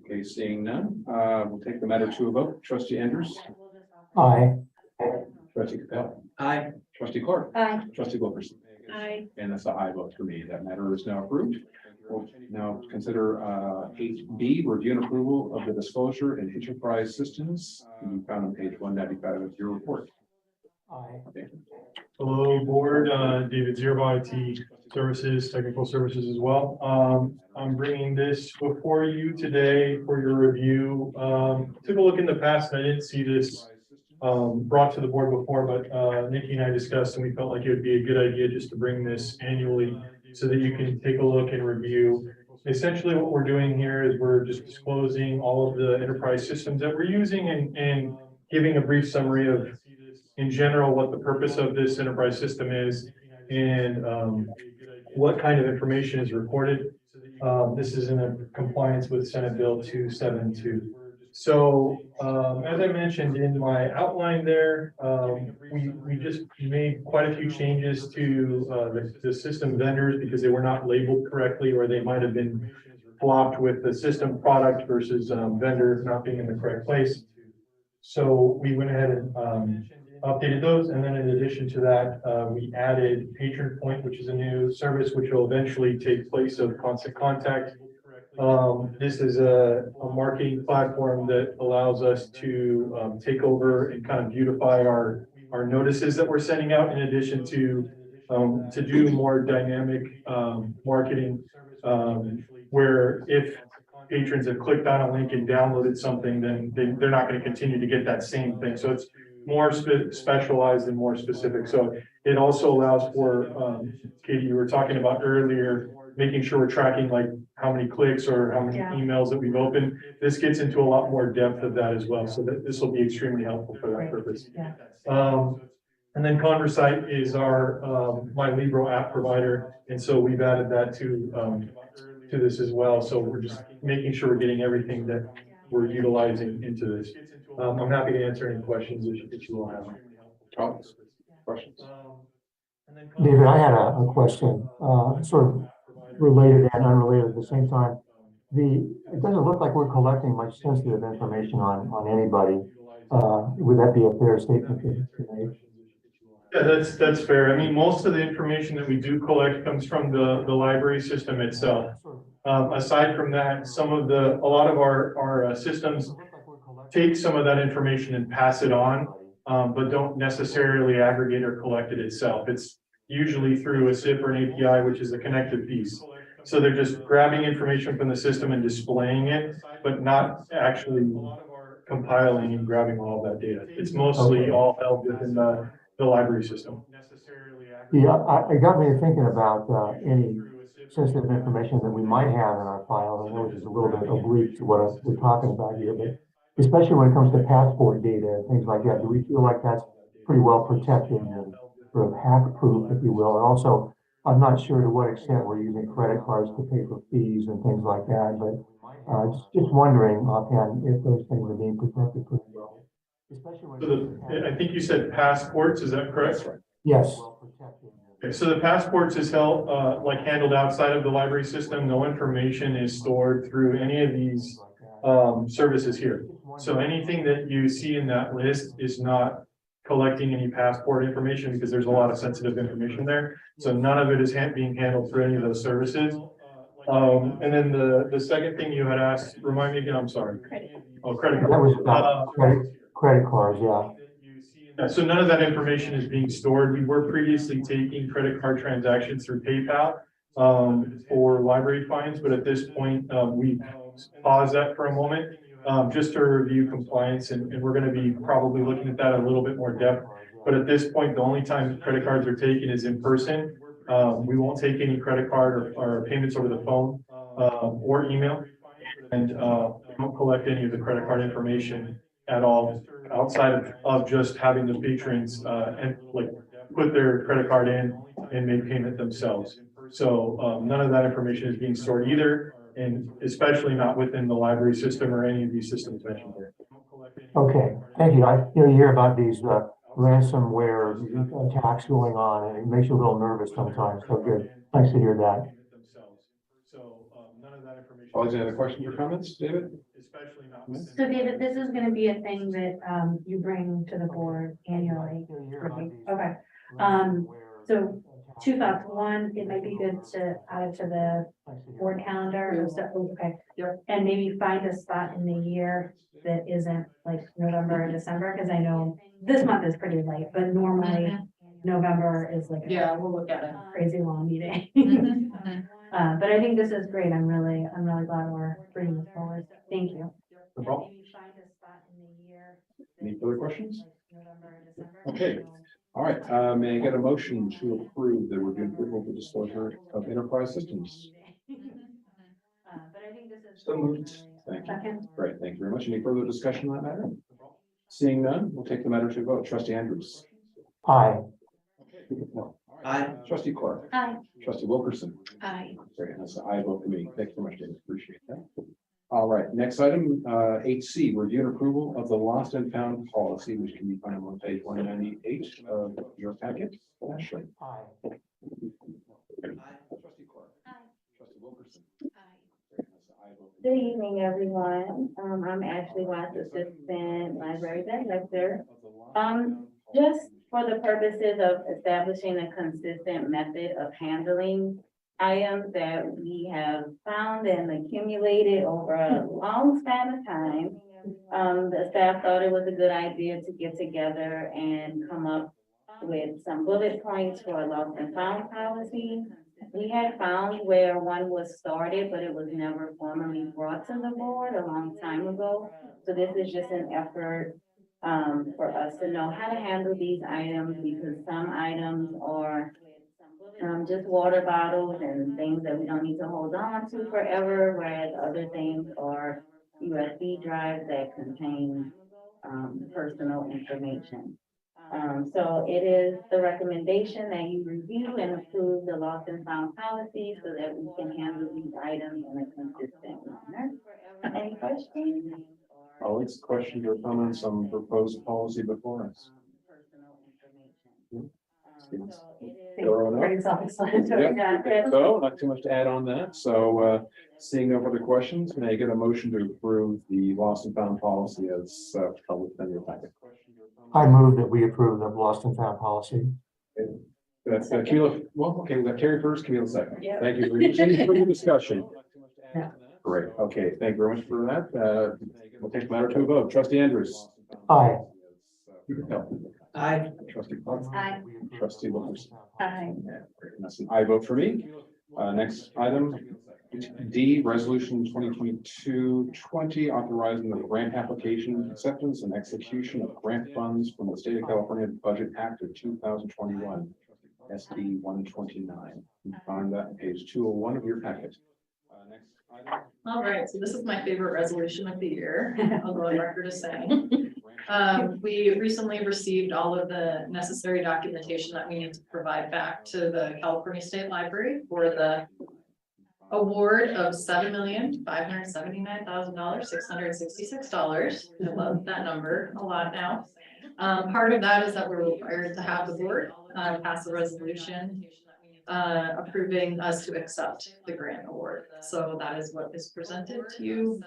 Okay, seeing none, we'll take the matter to a vote. Trustee Andrews, Aye. trustee Capell, Aye. trustee Clark, Aye. trustee Wilkerson. Aye. And that's the aye vote for me. That matter is now approved. We'll now consider 8B, review and approval of the disclosure and enterprise systems. You found on page 195 of your report. Aye. Thank you. Hello, board, David Zierba, IT Services, Technical Services as well. I'm bringing this before you today for your review. Took a look in the past and I didn't see this brought to the board before, but Nikki and I discussed and we felt like it would be a good idea just to bring this annually so that you can take a look and review. Essentially what we're doing here is we're just disclosing all of the enterprise systems that we're using and giving a brief summary of, in general, what the purpose of this enterprise system is and what kind of information is recorded. This is in compliance with Senate Bill 272. So as I mentioned in my outline there, we just made quite a few changes to the system vendors because they were not labeled correctly, or they might have been flopped with the system product versus vendor not being in the correct place. So we went ahead and updated those. And then in addition to that, we added Patron Point, which is a new service which will eventually take place of Constant Contact. This is a marketing platform that allows us to take over and kind of beautify our notices that we're sending out, in addition to do more dynamic marketing, where if patrons have clicked on a link and downloaded something, then they're not going to continue to get that same thing. So it's more specialized and more specific. So it also allows for, Katie, you were talking about earlier, making sure we're tracking like how many clicks or how many emails that we've opened. This gets into a lot more depth of that as well. So that this will be extremely helpful for that purpose. And then Conversite is our My Libro app provider. And so we've added that to this as well. So we're just making sure we're getting everything that we're utilizing into this. I'm happy to answer any questions that you will have. Comments? Questions? David, I had a question, sort of related and unrelated at the same time. It doesn't look like we're collecting much sensitive information on anybody. Would that be a fair statement to make? Yeah, that's fair. I mean, most of the information that we do collect comes from the library system itself. Aside from that, a lot of our systems take some of that information and pass it on, but don't necessarily aggregate or collect it itself. It's usually through a SIP or an API, which is a connected piece. So they're just grabbing information from the system and displaying it, but not actually compiling and grabbing all of that data. It's mostly all held within the library system. Yeah, it got me thinking about any sensitive information that we might have in our file. I know this is a little bit oblique to what we're talking about here, but especially when it comes to passport data and things like that, do we feel like that's pretty well protected and sort of hack proof, if you will? And also, I'm not sure to what extent we're using credit cards to pay for fees and things like that, but just wondering offhand if those things are being protected pretty well. Especially when. I think you said passports, is that correct? That's right. Yes. Okay, so the passports is held, like handled outside of the library system. No information is stored through any of these services here. So anything that you see in that list is not collecting any passport information because there's a lot of sensitive information there. So none of it is being handled through any of those services. And then the second thing you had asked, remind me again, I'm sorry. Oh, credit That card. was about credit cards, yeah. So none of that information is being stored. We were previously taking credit card transactions through PayPal for library fines, but at this point, we paused that for a moment just to review compliance, and we're going to be probably looking at that a little bit more depth. But at this point, the only time credit cards are taken is in person. We won't take any credit card or payments over the phone or email, and won't collect any of the credit card information at all outside of just having the patrons and like put their credit card in and make payment themselves. So none of that information is being stored either, and especially not within the library system or any of these systems mentioned here. Okay, thank you. You hear about these ransomware attacks going on, and it makes you a little nervous sometimes. So good. Thanks to hear that. Any other questions or comments, David? Especially not. So David, this is gonna be a thing that you bring to the board annually. Okay. So two thoughts. One, it might be good to add it to the board calendar. Okay. And maybe find a spot in the year that isn't like November or December, because I know this month is pretty late, but normally November is like. Yeah, we'll look at it. Crazy long meeting. Mhm. But I think this is great. I'm really glad we're bringing this forward. Thank you. No problem. Any further questions? Okay. All right, may I get a motion to approve the review and approval of the disclosure of enterprise systems? But I think this is. So moved. Thank you. Great, thank you very much. Any further discussion on that matter? Seeing none, we'll take the matter to a vote. Trustee Andrews. Aye. Aye. Trustee Clark. Aye. Trustee Wilkerson. Aye. Great, and that's an aye vote for me. Thank you very much, David. Appreciate that. All right, next item, 8C, review and approval of the lost and found policy, which can be found on page 198 of your packet. Ashley. Aye. Trustee Clark. Trustee Wilkerson. Good evening, everyone. I'm Ashley Watts, Assistant Library Director. Just for the purposes of establishing a consistent method of handling items that we have found and accumulated over a long span of time, the staff thought it was a good idea to get together and come up with some bullet points for a lost and found policy. We had found where one was started, but it was never formally brought to the board a long time ago. So this is just an effort for us to know how to handle these items, because some items are just water bottles and things that we don't need to hold on to forever, whereas other things are USB drives that contain personal information. So it is the recommendation that you review and approve the lost and found policy so that we can handle these items in a consistent manner. Any questions? Always questions or comments on proposed policy before us? Pretty self-explanatory. Yeah. So not too much to add on that. So seeing no further questions, may I get a motion to approve the lost and found policy as published in your packet? I move that we approve the lost and found policy. That's Camila. Well, okay, we got Terry first, Camila second. Yeah. Thank you. Any further discussion? Yeah. Great. Okay, thank you very much for that. We'll take the matter to a vote. Trustee Andrews. Aye. No. Aye. Trustee Clark. Aye. Trustee Wilkerson. Aye. Yeah, great. And that's an aye vote for me. Next item, D, resolution 2022-20, authorizing the grant application, acceptance and execution of grant funds from the State of California Budget Act of 2021, SD 129. You can find that on page 201 of your packet. Next item. All right, so this is my favorite resolution of the year. I'll go on record as saying. We recently received all of the necessary documentation that we need to provide back to the California State Library for the award of $7,579,666. I love that number a lot now. Part of that is that we're required to have the board pass a resolution approving us to accept the grant award. So that is what is presented to you.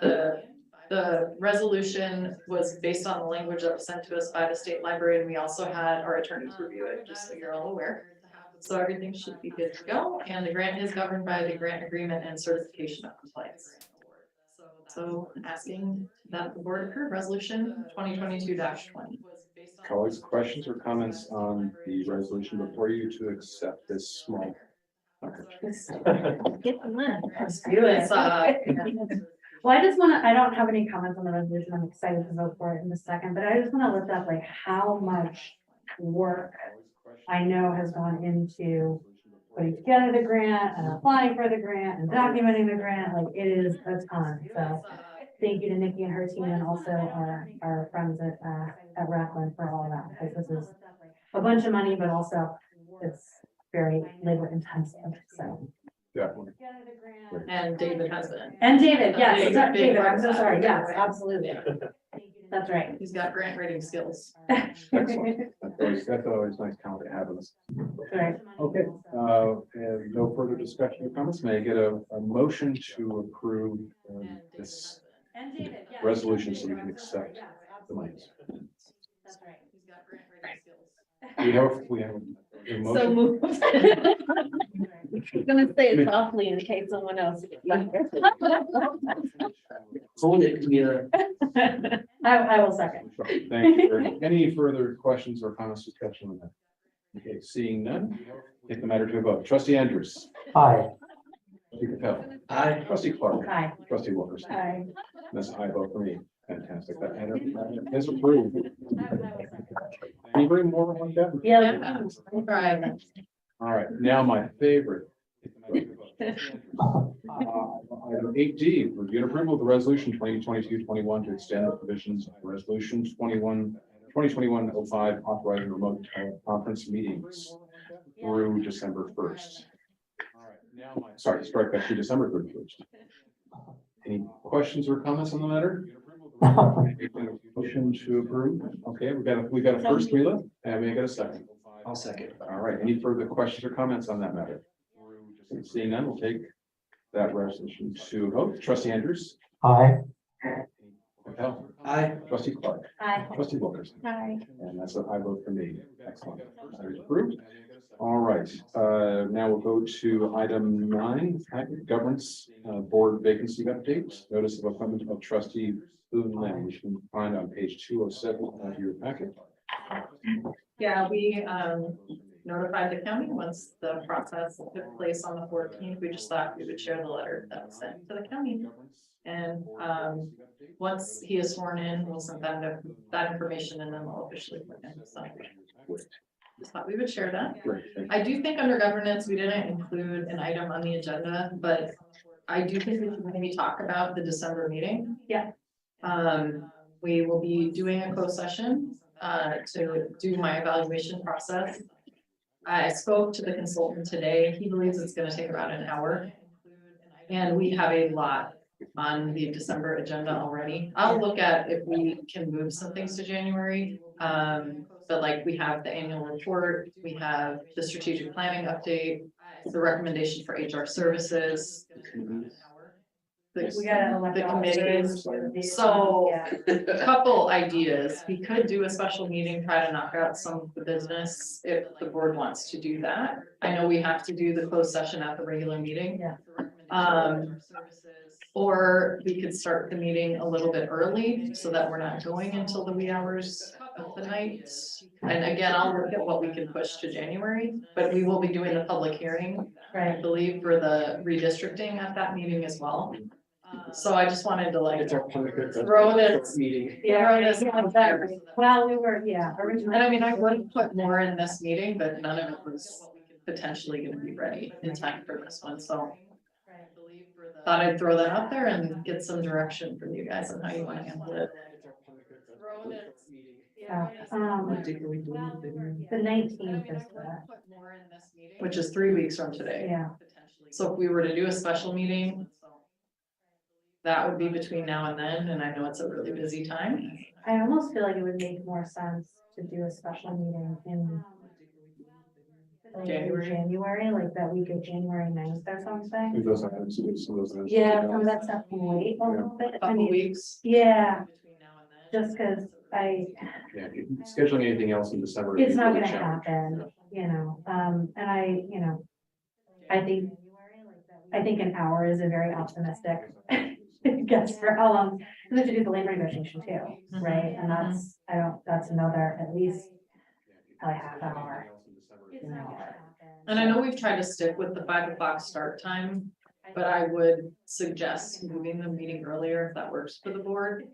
The resolution was based on the language that was sent to us by the state library, and we also had our attorneys review it, just so you're all aware. So everything should be good to go, and the grant is governed by the grant agreement and certification of compliance. So asking that the board approve resolution 2022-20. Colleagues, questions or comments on the resolution before you to accept this small? Okay. Get the money. Let's do it. Well, I just wanna, I don't have any comments on the resolution. I'm excited to vote for it in a second, but I just wanna lift up like how much work I know has gone into putting together the grant and applying for the grant and documenting the grant. Like it is a ton. So thank you to Nikki and her team, and also our friends at Rackland for all of that, because this is a bunch of money, but also it's very labor intensive. So. Definitely. And David has been. And David, yes, David, David, I'm so sorry. Yes, absolutely. That's right. He's got grant writing skills. Excellent. That's always nice comment to have in this. Right. Okay, and no further discussion or comments. May I get a motion to approve this And David, yes. resolution so we can accept the monies? That's right. He's got grant writing skills. We have a So motion. moved. I'm gonna say it softly in case someone else. Hold it, Camila. I will second. Thank you. Any further questions or comments, discussion on that? Okay, seeing none, take the matter to a vote. Trustee Andrews. Aye. Trustee Capel. Aye. Trustee Clark. Aye. Trustee Wilkerson. Aye. That's an aye vote for me. Fantastic. That matter is approved. Can you bring more like that? Yeah. Right. All right, now my favorite. Item 8D, review and approval of the resolution 2022-21 to extend the provisions of resolution 2021-05 authorizing remote conference meetings through December 1st. Sorry, strike that to December 31st. Any questions or comments on the matter? Motion to approve. Okay, we got a first, Mila, and we got a second. I'll second. All right, any further questions or comments on that matter? Seeing none, we'll take that resolution to a vote. Trustee Andrews. Aye. Capel. Aye. Trustee Clark. Aye. Trustee Wilkerson. Hi. And that's an aye vote for me. Excellent. That is approved. All right, now we'll go to item 9, governance board vacancy update. Notice of appointment of trustee Boone Lynn, which you can find on page 207 of your packet. Yeah, we notified the county once the process took place on the 14th. We just thought we would share the letter that was sent to the county. And once he is sworn in, we'll send that information, and then we'll officially put him to sign. Just thought we would share that. Great, thank I do think under governance, we didn't include an item on the agenda, but I do think we should maybe talk about the December meeting. Yeah. We will be doing a closed session to do my evaluation process. I spoke to the consultant today. He believes it's going to take about an hour. And we have a lot on the December agenda already. I'll look at if we can move some things to January. But like we have the annual report, we have the strategic planning update, the recommendation for HR services. We gotta elect The officers. committees. So Yeah. a couple ideas. We could do a special meeting, try to knock out some of the business if the board wants to do that. I know we have to do the closed session at the regular meeting. Yeah. Or we could start the meeting a little bit early so that we're not going until the wee hours of the night. And again, I'll look at what we can push to January, but we will be doing the public hearing, I Right. believe, for the redistricting at that meeting as well. So I just wanted to like throw this. Meeting. Yeah, this yeah, out exactly. there. Well, we were, yeah, And originally. I mean, I would have put more in this meeting, but none of it was potentially gonna be ready in time for this one, so. Thought I'd throw that out there and get some direction from you guys on how you wanna handle it. The 19th is Which is 3 weeks from today. yeah. So if we were to do a special meeting, that would be between now and then, and I know it's a really busy time. I almost feel like it would make more sense to do a special meeting in January, like that week of January 9th or something. It doesn't have to, some of those. Yeah, some of that stuff can wait a little bit. I Couple mean, weeks. yeah, Between now and then. just because Yeah, if you're scheduling anything else in December. it's not really gonna challenge. happen, you know, and I think an hour is a very optimistic guess for how long, because we have to do the labor negotiation too, right? And that's another at least probably half hour. You know. And I know we've tried to stick with the 5 o'clock start time, but I would suggest moving the meeting earlier if that works for the board.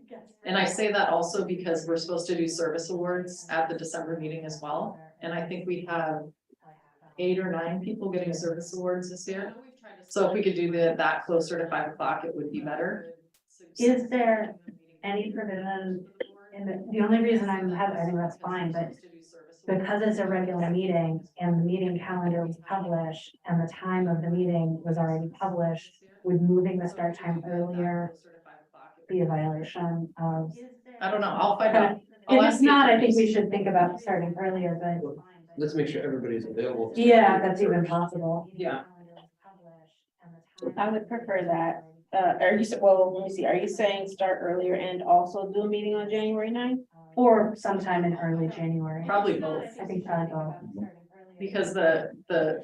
And I say that also because we're supposed to do service awards at the December meeting as well. And I think we have 8 or 9 people getting service awards this year. So if we could do that closer to 5 o'clock, it would be better. Is there any provision in the only reason I think that's fine, but because it's a regular meeting and the meeting calendar was published and the time of the meeting was already published, would moving the start time earlier be a violation of? I don't know, I'll find out. I'll If ask it's the not, I think attorneys. we should think about starting earlier, but Let's make sure everybody's available. yeah, that's even possible. Yeah. I would prefer that. Are you, well, let me see, are you saying start earlier and also do a meeting on January 9th? Or sometime in early January. Probably both. I think probably both. Because the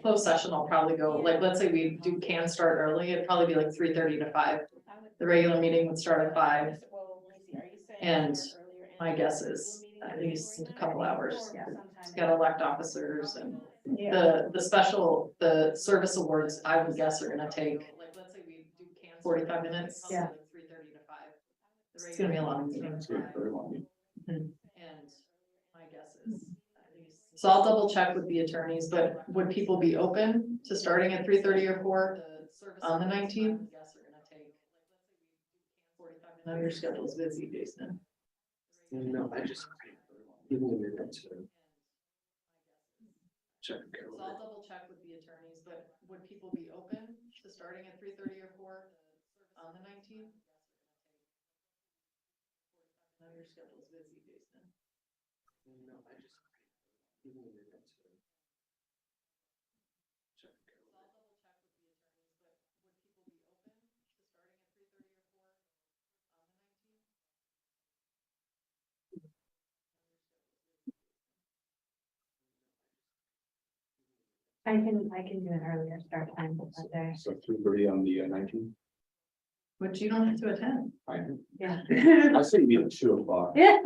closed session will probably go, like, let's say we can start early, it'd probably be like 3:30 to 5. The regular meeting would start at 5. And my guess is at least a couple hours. Yeah. It's got to elect officers and Yeah. the service awards, I would guess are gonna take 45 minutes. Yeah. 3:30 to 5. It's gonna be a long meeting. It's gonna be very long. And my guess is at least. So I'll double check with the attorneys, but would people be open to starting at 3:30 or 4 on the 19th? I know your schedule's busy, Jason. No, I just. Give me a minute to. Check. So I'll double check with the attorneys, but would people be open to starting at 3:30 or 4 on the 19th? I know your schedule's busy, Jason. No, I just. Give me a minute to. Check. So I'll double check with the attorneys, but would people be open to starting at 3:30 or 4 on the 19th? I can do an earlier start time that day. So 3:30 on the 19th. Which you don't have to attend. Yeah. I say meet at 2 o'clock. Yeah.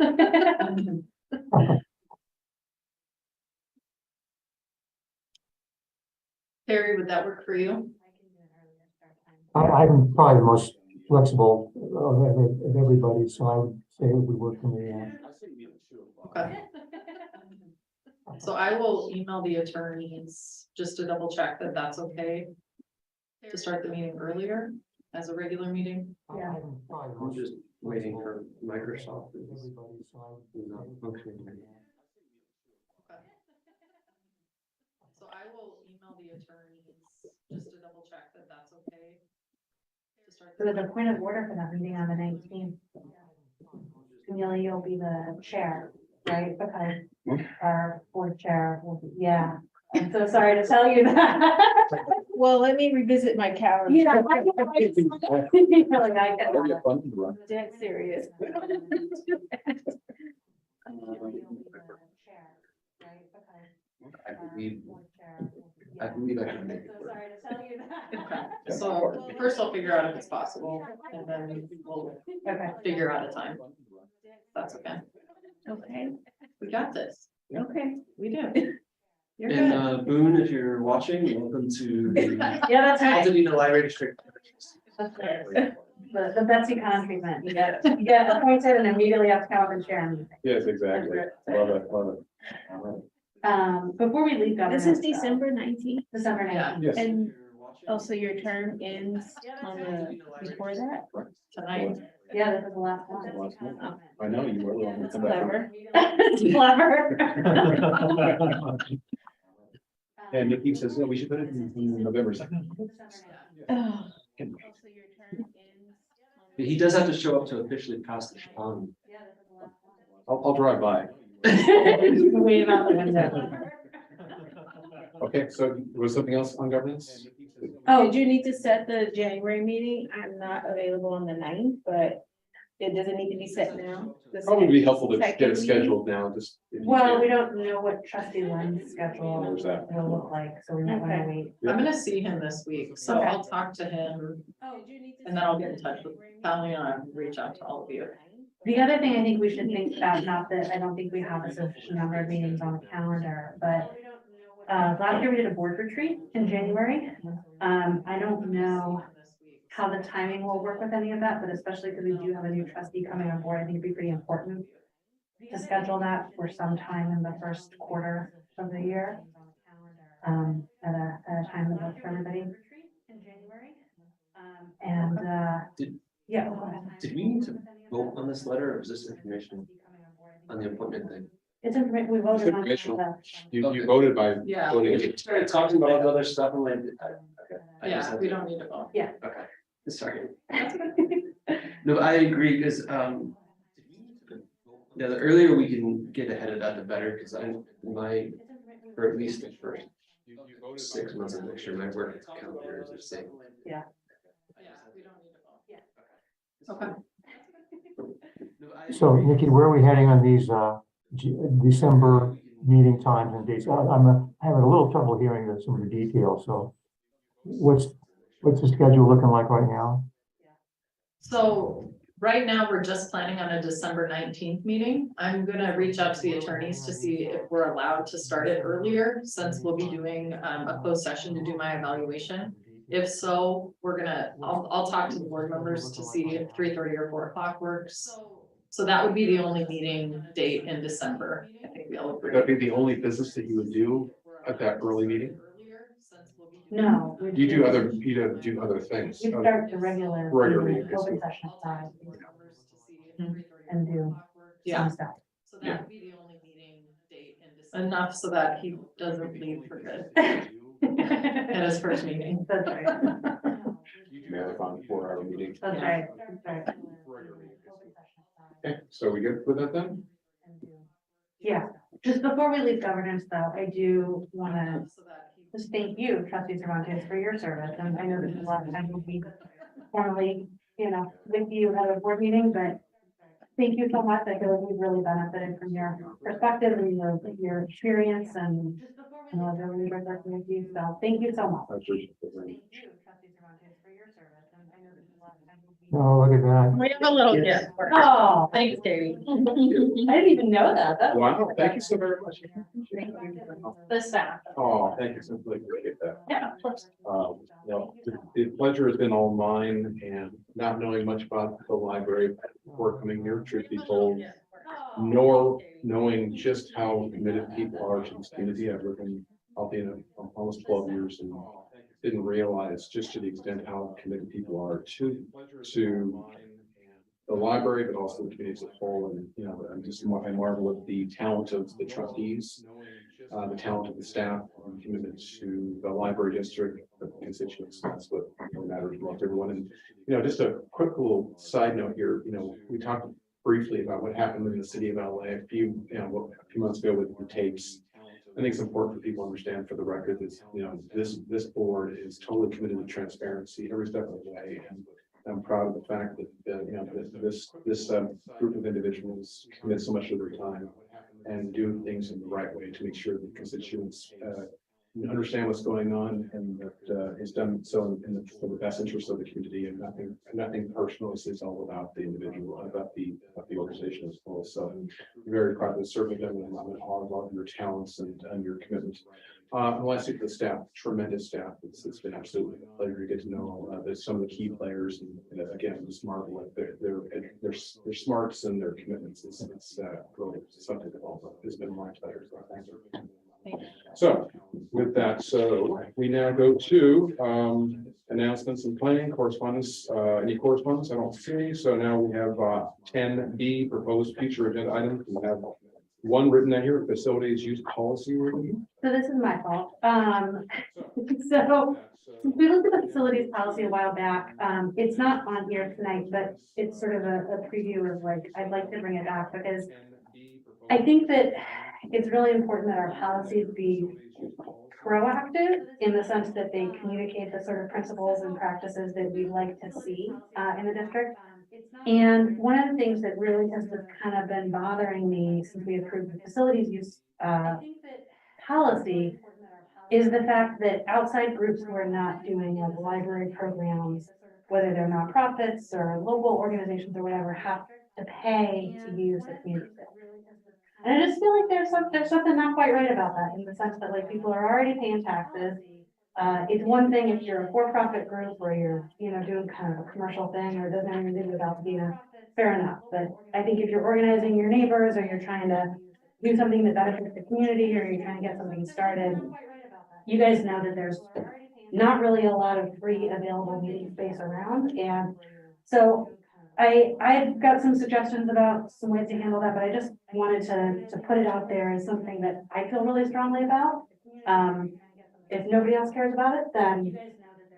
Terry, would that work for you? I'm probably the most flexible of everybody, so I would say it would work for me. I say meet at 2 o'clock. Okay. So I will email the attorneys just to double check that that's okay. To start the meeting earlier as a regular meeting. Yeah. I'm just waiting for Microsoft. Not functioning. So I will email the attorneys just to double check that that's okay. To start. So there's a point of order for that meeting on the 19th. Camila, you'll be the chair, right? Because our board chair will be, yeah. I'm so sorry to tell you that. Well, let me revisit my calendar. Yeah. I That'd be a fun run. Dead serious. I believe I can make it work. Sorry to tell you that. Okay, so first I'll figure out if it's possible and then we'll Okay. figure out a time. That's okay. Okay, We got this. okay. We do. You're And good. Boone, if you're watching, welcome to the Yeah, that's right. Altadena Library District. That's right. The Betsy Con treatment. You get appointed and immediately have to come up and share. a meeting. Yes, exactly. Love it, love it. All right. Before we leave government. This is though, December 19th, December Yeah. 19th. and also your term ends on the, before that? Tonight. Yeah, this is the last one. I know you were. That's clever. Clever. And Nikki says, no, we should put it in November. It's like, no. Oh, He does have to show up to officially pass the baton. I'll drive by. Wait out the window. Okay, so was something else on governance? Oh, did you need to set the January meeting? I'm not available on the 9th, but it doesn't need to be set now. The Probably be helpful to second get it meeting? scheduled now, just. if you Well, can. we don't know what trustee Lynn's schedule Where's that? will look like, so we might want to wait. I'm gonna see him this week, so Okay. I'll talk to him and then I'll get in touch with Colleen and I'll reach out to all of you. The other thing I think we should think about, not that I don't think we have a sufficient number of meetings on the calendar, but last year we did a board retreat in January. I don't know how the timing will work with any of that, but especially because we do have a new trustee coming on board, I think it'd be pretty important to schedule that for some time in the first quarter of the year. At a time that works for everybody. And, Did- yeah. go ahead. Did we need to vote on this letter or was this information on the appointment thing? It's information, we voted on. Informational. You voted by Yeah. voting. If you started talking about all the other stuff, I'm like, okay. I just Yeah, had we to- don't need to vote. Okay, sorry. No, I agree, because, yeah, the earlier we can get ahead of that, the better, because or at least the first 6 months, I'm make sure my work calendar is the same. Yeah. Yeah, we don't need to vote. Okay. So Nikki, where are we heading on these December meeting times and dates? I'm having a little trouble hearing some of the details, so what's the schedule looking like right now? So right now, we're just planning on a December 19th meeting. I'm gonna reach out to the attorneys to see if we're allowed to start it earlier, since we'll be doing a closed session to do my evaluation. If so, I'll talk to the board members to see if 3:30 or 4 o'clock works. So that would be the only meeting date in December. I think we all Would agree. that be the only business that you would do at that early meeting? No. You do other things. You start the regular. Regular meeting, Open session side and do Yeah. some stuff. So that would be the only meeting date in December. Enough so that he doesn't leave for good at his first meeting. That's right. Marathon 4-hour meeting. That's right. That's right. Okay, so we good with that then? Yeah, just before we leave governance though, I do want to just thank you, trustee Cervantes, for your service. And I know this is a lot of time we'll be formally, with you at a board meeting, but thank you so much. I feel like we've really benefited from your perspective and your experience and I really enjoyed working with you. So thank you so much. I appreciate it very much. Thank you, trustee Cervantes, for your service. And I know this is a lot of time we'll be. Oh, look at that. We have a little gift. Oh, Thanks, Katie. I didn't even know that. That was- Wow, thank you so very much. The staff. Oh, thank you, so really appreciate that. Yeah, of course. The pleasure has been all mine, and not knowing much about the library before coming here, truth be told, nor knowing just how committed people are to this community. I've lived in Alpena almost 12 years and didn't realize just to the extent how committed people are to the library, but also the community as a whole. And, I marvel at the talent of the trustees, the talent of the staff, and commitment to the library district, the constituents. That's what matters most to everyone. And, just a quick little side note here, we talked briefly about what happened in the city of LA a few months ago with the tapes. I think it's important for people to understand for the record that, this board is totally committed to transparency every step of the way. And I'm proud of the fact that, this group of individuals commit so much of their time and do things in the right way to make sure that constituents understand what's going on and that is done so for the best interest of the community and nothing personal. It's all about the individual, about the organization as well. So I'm very proud to serve with them, and I'm in awe of your talents and your commitment. And lastly, the staff, tremendous staff. It's been absolutely a pleasure to get to know some of the key players, and again, just marvel at their smarts and their commitments. It's really something that also has been my pleasure. So thank you. So with that, we now go to an announcements and planning correspondence, any correspondence? I don't see any. So now we have 10B, proposed future agenda items. We have one written down here, facilities use policy review. So this is my fault. So we looked at the facilities policy a while back. It's not on here tonight, but it's sort of a preview of like, I'd like to bring it back because I think that it's really important that our policies be proactive in the sense that they communicate the sort of principles and practices that we'd like to see in the district. And one of the things that really has just kind of been bothering me since we approved the facilities use policy is the fact that outside groups who are not doing like library programs, whether they're nonprofits or local organizations or whatever, have to pay to use the community center. And I just feel like there's something not quite right about that in the sense that like people are already paying taxes. It's one thing if you're a for-profit group or you're, doing kind of a commercial thing or doesn't have anything to do with Altadena, fair enough. But I think if you're organizing your neighbors or you're trying to do something that benefits the community or you're trying to get something started, you guys know that there's not really a lot of free available meeting space around. And so I've got some suggestions about some ways to handle that, but I just wanted to put it out there as something that I feel really strongly about. If nobody else cares about it, then,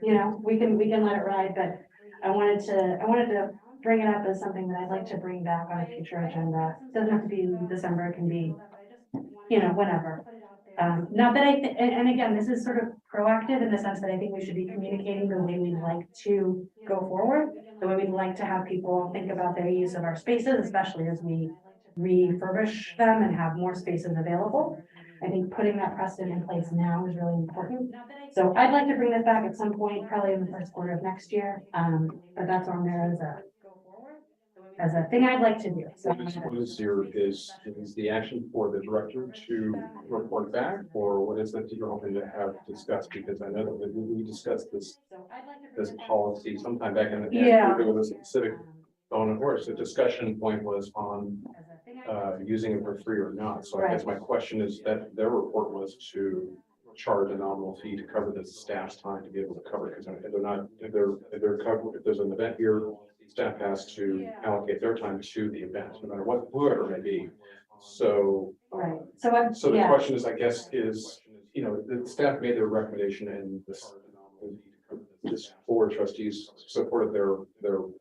we can let it ride, but I wanted to bring it up as something that I'd like to bring back on a future agenda. It doesn't have to be in December, it can be, whenever. Not that and again, this is sort of proactive in the sense that I think we should be communicating the way we'd like to go forward, the way we'd like to have people think about their use of our spaces, especially as we refurbish them and have more spaces available. I think putting that precedent in place now is really important. So I'd like to bring this back at some point, probably in the first quarter of next year. But that's on there as a thing I'd like to do. So Is the action for the director to report back, or what is that you're hoping to have discussed? Because I know that we discussed this policy sometime back in the day. Yeah. There was a specific on of course, the discussion point was on using it for free or not. So I guess my question is that their report was to charge a nominal fee to cover the staff's time to be able to cover it. Because if they're covered, if there's an event here, staff has to allocate their time to the event, no matter whoever it may be. So, right. So the question is, I guess, the staff made their recommendation and this board trustees supported their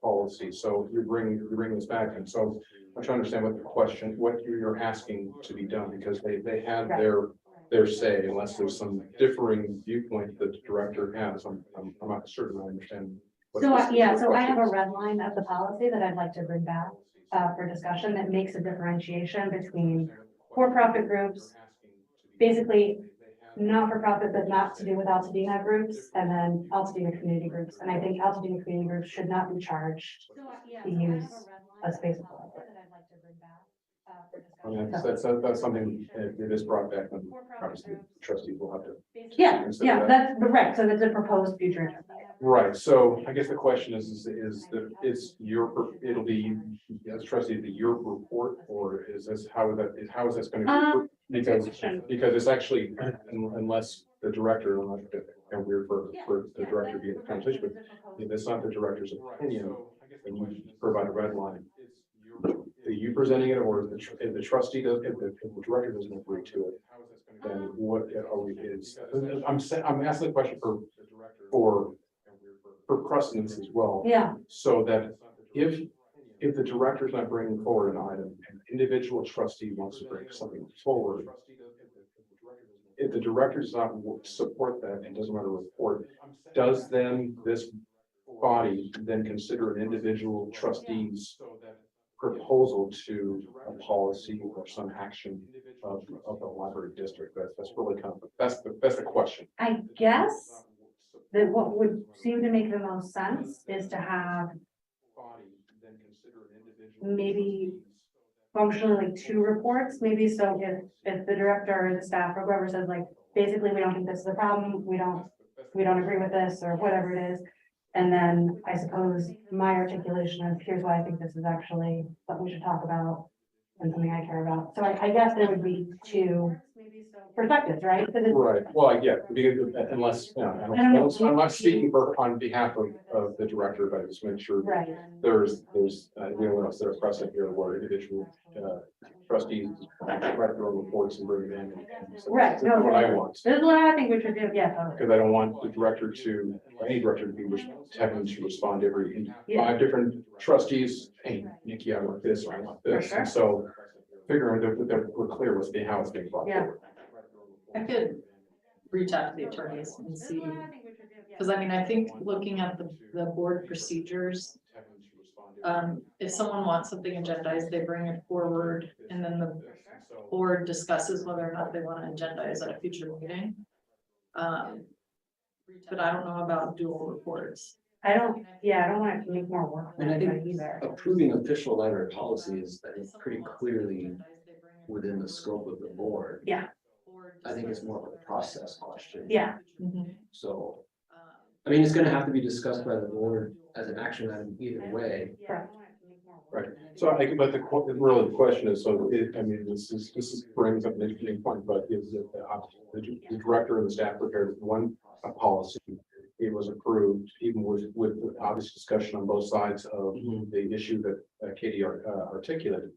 policy. So you bring this back, and so I'm trying to understand what you're asking to be done, because they had their say, unless there's some differing viewpoint that the director has. I'm not certain I understand. So I have a red line of the policy that I'd like to bring back for discussion that makes a differentiation between for-profit groups, basically not-for-profit, but not to do with Altadena groups, and then Altadena community groups. And I think Altadena community groups should not be charged to use a space of the library. That's something it is brought back, and obviously trustees will have to. Yeah, that's right. So that's a proposed future agenda. Right. So I guess the question it'll be as trustee your report, or is this how is this going to be? Because it's actually unless the director, and weird for the director to be in the conversation, but if it's not the director's opinion, then you provide a red line. Are you presenting it, or if the trustee does, if the director doesn't agree to it, then what are we I'm asking the question for precedence as well. Yeah. So that if the director is not bringing forward an item, an individual trustee wants to bring something forward, if the director does not support that and doesn't want to report, does then this body then consider an individual trustee's proposal to a policy or some action of the library district? That's really kind of that's the question. I guess that what would seem to make the most sense is to have maybe functionally like 2 reports, maybe. So if the director or the staff or whoever says like, basically, we don't think this is a problem, we don't agree with this or whatever it is. And then I suppose my articulation of here's why I think this is actually something we should talk about and something I care about. So I guess there would be 2 perspectives, right? Because it's- Right, well, yeah, because unless, I'm not speaking on behalf of the director, but I just make sure Right. there's, we don't want to set a precedent here where individual trustees write their own reports and bring it in. And so Right, that's no, what I want, This is what I think we should do, yeah. totally. because I don't want the director to, or any director to be having to respond to every five different trustees. Hey, Nikki, I want this, or I want this, sure. and so figuring that we're clear with how it's being brought Yeah. forward. I could reach out to the attorneys and see, because I mean, I think looking at the board procedures, if someone wants something agendized, they bring it forward, and then the board discusses whether or not they want to agendize at a future meeting. But I don't know about dual reports. I don't want it to make more work. for And I think anybody either. approving official library policy is, I think, pretty clearly within the scope of the board. Yeah. I think it's more of a process question. Yeah. Mhm. So, I mean, it's gonna have to be discussed by the board as an action item either way. Right, so but really the question is, so I mean, this brings up an interesting point, but is it the director and the staff prepared one policy? It was approved, even with obvious discussion on both sides of the issue that Katie articulated.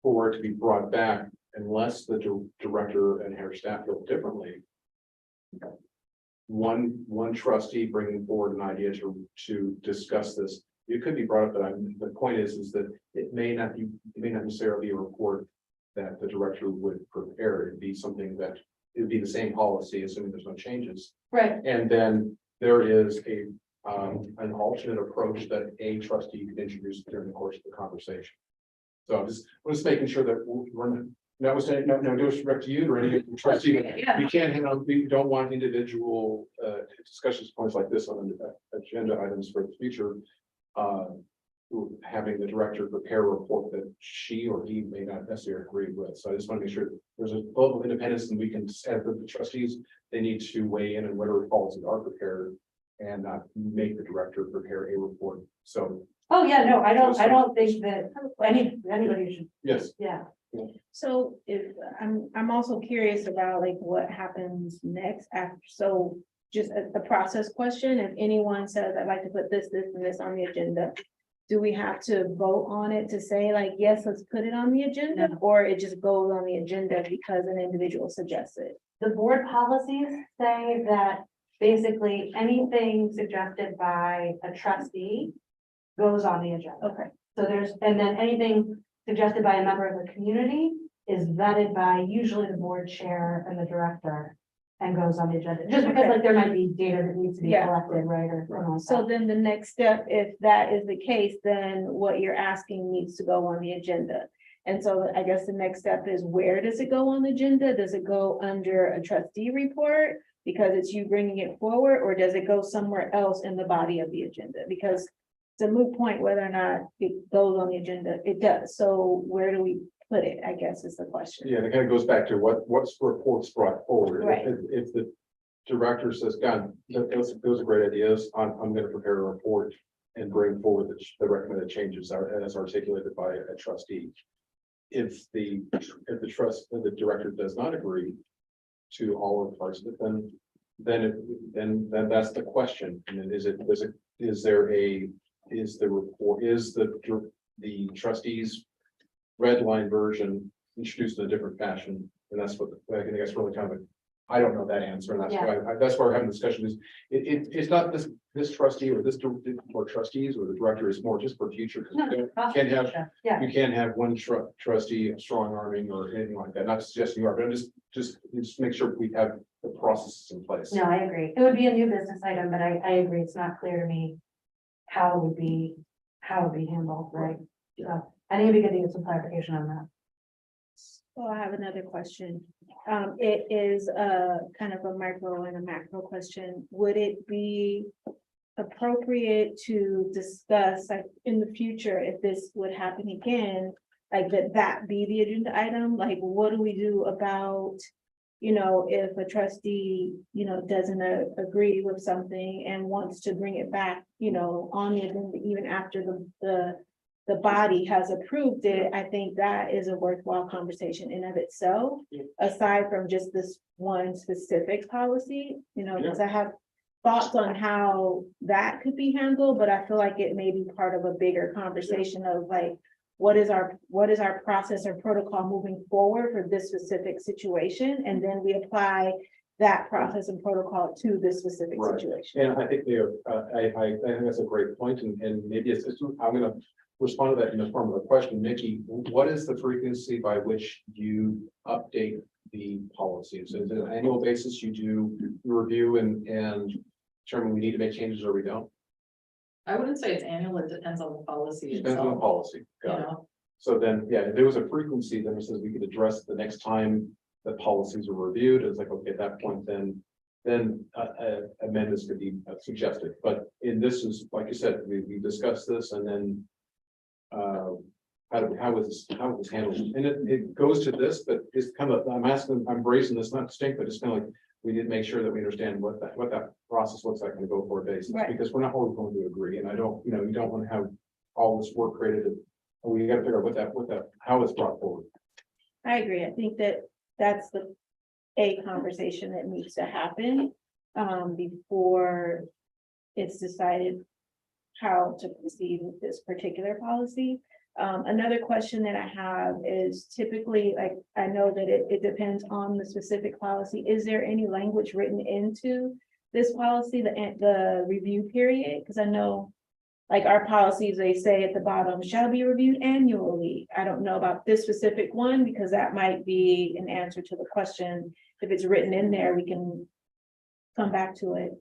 For it to be brought back, unless the director and her staff feel differently. One trustee bringing forward an idea to discuss this. It could be brought up, but the point is that it may not necessarily be a report that the director would prepare. It'd be something that it would be the same policy, assuming there's no changes. Right. And then there is an alternate approach that a trustee could introduce during the course of the conversation. So I'm just making sure that we're no disrespect to you or any trustee. Yeah. We can't we don't want individual discussions points like this on agenda items for the future. Having the director prepare a report that she or he may not necessarily agree with. So I just want to make sure there's a level of independence, and we can, as the trustees, they need to weigh in on whatever policies are prepared and not make the director prepare a report. So, Oh, yeah, no, I don't think that anybody should, yes. yeah. So if, I'm also curious about like what happens next after, so just a process question, if anyone says, I'd like to put this, and this on the agenda. Do we have to vote on it to say like, yes, let's put it on the agenda, or it just goes on the agenda because an individual suggests it? The board policies say that basically anything suggested by a trustee goes on the agenda. Okay. So and then anything suggested by a member of the community is vetted by usually the board chair and the director and goes on the agenda, just because like there might be data that needs to be collected, right? Or So then the next step, if that is the case, then what you're asking needs to go on the agenda. And so I guess the next step is, where does it go on the agenda? Does it go under a trustee report because it's you bringing it forward, or does it go somewhere else in the body of the agenda? Because it's a moot point whether or not it goes on the agenda. It does. So where do we put it, I guess is the question. Yeah, and it kind of goes back to what's reports brought forward. Right. If the director says, God, those are great ideas, I'm gonna prepare a report and bring forward the recommended changes as articulated by a trustee. If the director does not agree to all of parts of it, then that's the question. And then is the trustees red line version introduced in a different fashion? And that's what I think that's really kind of I don't know that answer, and that's why that's why we're having discussion. Is it's not this trustee or this or trustees or the director, is more just for future, because you can't have one trustee strong arming or anything like that. Not suggesting you are, but I'm just make sure we have the processes in place. No, I agree. It would be a new business item, but I agree. It's not clear to me how it would be handled, right? So I think it'd be good to get some clarification on that. Well, I have another question. It is a kind of a micro and a macro question. Would it be appropriate to discuss, like, in the future, if this would happen again, like that be the agenda item? Like, what do we do about, if a trustee, doesn't agree with something and wants to bring it back, on the agenda, even after the the body has approved it, I think that is a worthwhile conversation in of itself. Aside from just this one specific policy, because I have thoughts on how that could be handled, but I feel like it may be part of a bigger conversation of like, what is our process or protocol moving forward for this specific situation? And then we apply that process and protocol to this specific Right. situation. And I think I think that's a great point, and maybe I'm gonna respond to that in the form of a question. Nikki, what is the frequency by which you update the policies? Is it an annual basis you do review and determine we need to make changes or we don't? I wouldn't say it's annual, it depends on the policy Depends on the itself, policy. you Got it. know? So then, yeah, if there was a frequency, then it says we could address the next time the policies are reviewed. It's like, okay, at that point, then amendments could be suggested. But in this is, like you said, we discussed this and then how was this handled? And it goes to this, but it's kind of, I'm raising this, not distinct, but it's kind of like, we did make sure that we understand what that process looks like on a go-forward basis, Right. because we're not always going to agree. And I don't, you don't want to have all this work created. We got to figure out how it's brought forward. I agree. I think that's a conversation that needs to happen before it's decided how to proceed with this particular policy. Another question that I have is typically, like, I know that it depends on the specific policy. Is there any language written into this policy, the review period? Because I know, like, our policies, they say at the bottom, shall be reviewed annually. I don't know about this specific one, because that might be an answer to the question. If it's written in there, we can come back to it.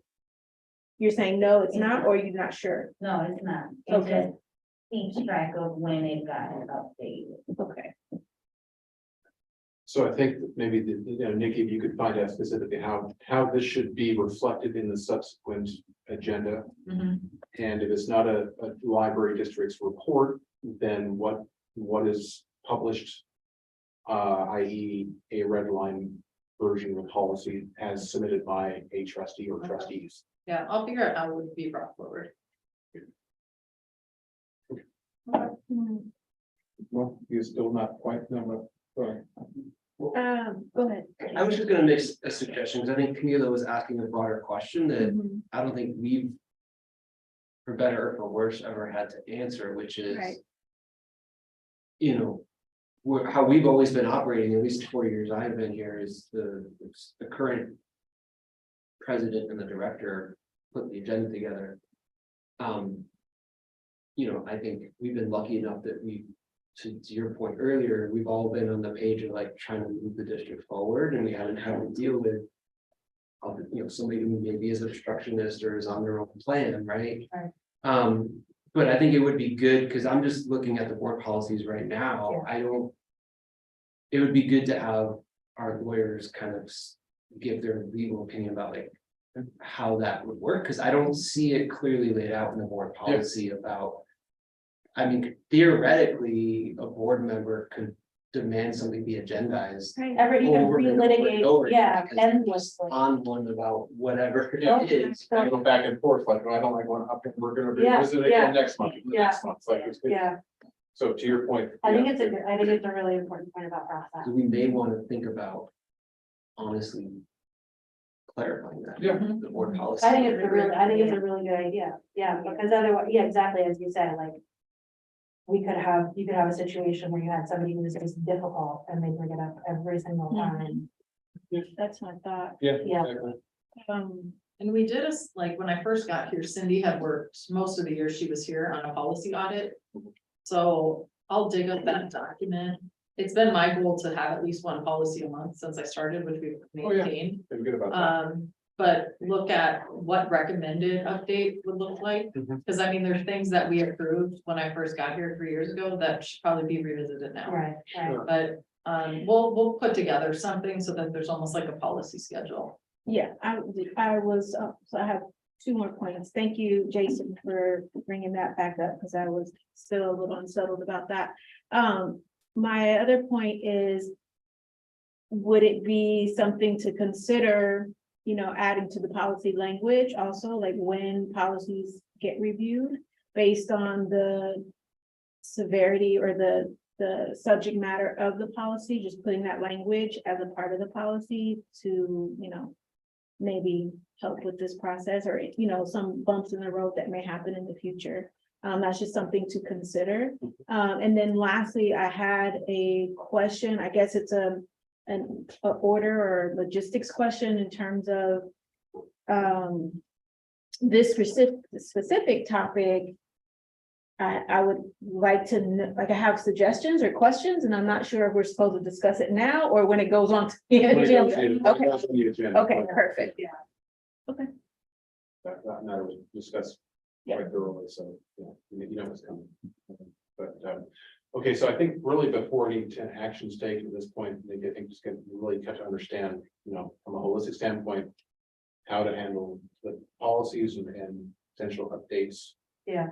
You're saying no, it's not, or you're not sure? No, it's not. It Okay. just keeps track of when it got updated. Okay. So I think that maybe Nikki, if you could find out specifically how this should be reflected in the subsequent agenda. Mhm. And if it's not a library district's report, then what is published, i.e. a red line version of policy as submitted by a trustee or trustees. Yeah, I'll figure out how it would be brought forward. Well, you're still not quite, no, sorry. Go ahead. I was just gonna make a suggestion, because I think Camila was asking a broader question that Mhm. I don't think we've, for better or for worse, ever had to answer, which is, Right. how we've always been operating, at least the 4 years I've been here, is the current president and the director put the agenda together. I think we've been lucky enough that to your point earlier, we've all been on the page of like trying to move the district forward, and we haven't had to deal with somebody who maybe is obstructionist or is on their own plan, right? Right. But I think it would be good, because I'm just looking at the board policies right now. It would be good to have our lawyers kind of give their legal opinion about like how that would work, because I don't see it clearly laid out in the board policy about. I mean, theoretically, a board member could demand something be agendized. Right. Ever even over and over and relitigate, over again, yeah, because they're just endlessly. on one about whatever Yeah. it is. I go back and forth, like, I don't like one up, and we're gonna Yeah, revisit it yeah, again next month, next month, like, it's good. Yeah, So to your point. I think yeah, it's a really important point about process. So we may want to think about honestly clarifying that. Yeah. The board policy. I think it's a really good idea, yeah, because otherwise, yeah, exactly, as you said, like. You could have a situation where you had somebody who was just difficult and they bring it up every single time. That's my thought. Yeah. Yeah. exactly. And we did like, when I first got here, Cindy had worked most of the year she was here on a policy audit. So I'll dig up that document. It's been my goal to have at least one policy a month since I started, which we've Oh, yeah. maintained. Feel good about that. But look at what recommended update would look like. Mhm. Because I mean, there's things that we approved when I first got here 3 years ago that should probably be revisited now. Right, right. But we'll put together something so that there's almost like a policy schedule. Yeah, I was, so I have 2 more points. Thank you, Jason, for bringing that back up, because I was still a little unsettled about that. My other point is, would it be something to consider, adding to the policy language also, like when policies get reviewed based on the severity or the subject matter of the policy, just putting that language as a part of the policy to, maybe help with this process or, some bumps in the road that may happen in the future. That's just something to consider. And then lastly, I had a question, I guess it's an order or logistics question in terms of this specific topic. I would like to know, I have suggestions or questions, and I'm not sure if we're supposed to discuss it now or when it goes on to the agenda. Okay, perfect. Yeah. Okay. That was discussed quite thoroughly, so, you know what's coming. But, okay, so I think really before any actions taken at this point, I think just get really cut to understand, from a holistic standpoint, how to handle the policies and potential updates. Yeah.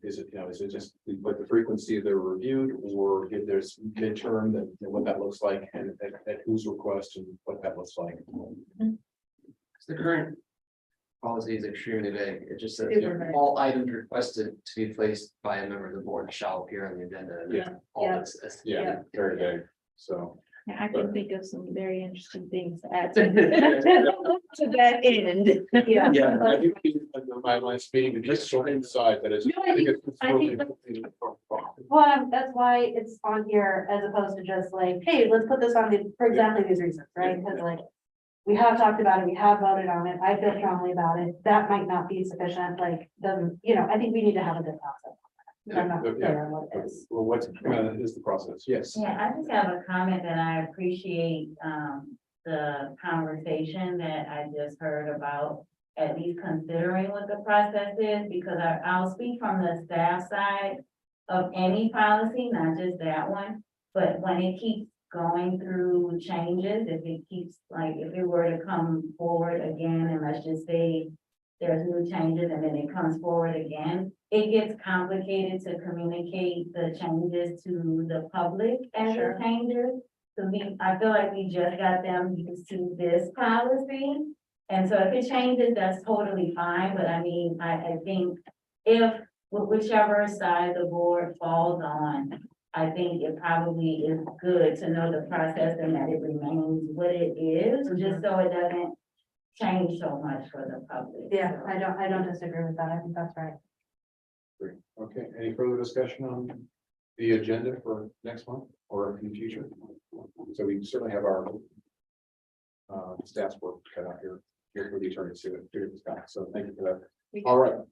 Is it just we put the frequency they're reviewed, or if there's midterm that what that looks like, and at whose request and what that looks like. The current policy is extremely vague. It just says Super vague. all items requested to be placed by a member of the board shall appear on the agenda. And Yeah. all Yeah. that's- Yeah, very vague. So. Yeah, I can think of some very interesting things to add to to that end. Yeah. Yeah, I think my last meeting, but just sort of inside that is. No, Well, that's why it's on here as opposed to just like, hey, let's put this on for exactly these reasons, right? Because like, we have talked about it, we have voted on it, I feel strongly about it, that might not be sufficient, like, doesn't, I think we need to have a good process. I'm not clear on what it is. Well, what is the process? Yes. Yeah, I just have a comment that I appreciate, the conversation that I just heard about, at least considering what the process is, because I'll speak from the staff side of any policy, not just that one, but when it keeps going through changes, if it keeps, like, if it were to come forward again, and let's just say there's new changes and then it comes forward again, it gets complicated to communicate the changes to the public as the changes. So I feel like we just got them used to this policy. And so if it changes, that's totally fine, but I mean, I think if whichever side the board falls on, I think it probably is good to know the process and that it remains what it is, just so it doesn't change so much for the public. Yeah, I don't disagree with that, I think that's right. Great. Okay, any further discussion on the agenda for next month or in the future? So we certainly have our staff's work cut out here for the attorneys to figure this out. So thank you for that. All right.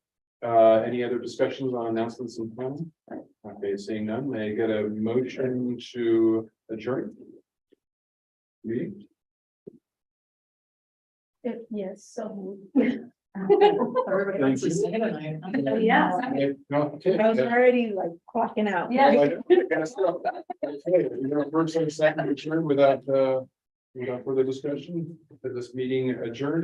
Any other discussions on announcements and plans? Okay, seeing none, may I get a motion to adjourn? Meeting? Yes, so. Everybody else is saying it. Yeah. Okay. I was already like clocking out. Yeah. Okay, first and second adjourn without further discussion, this meeting adjourned.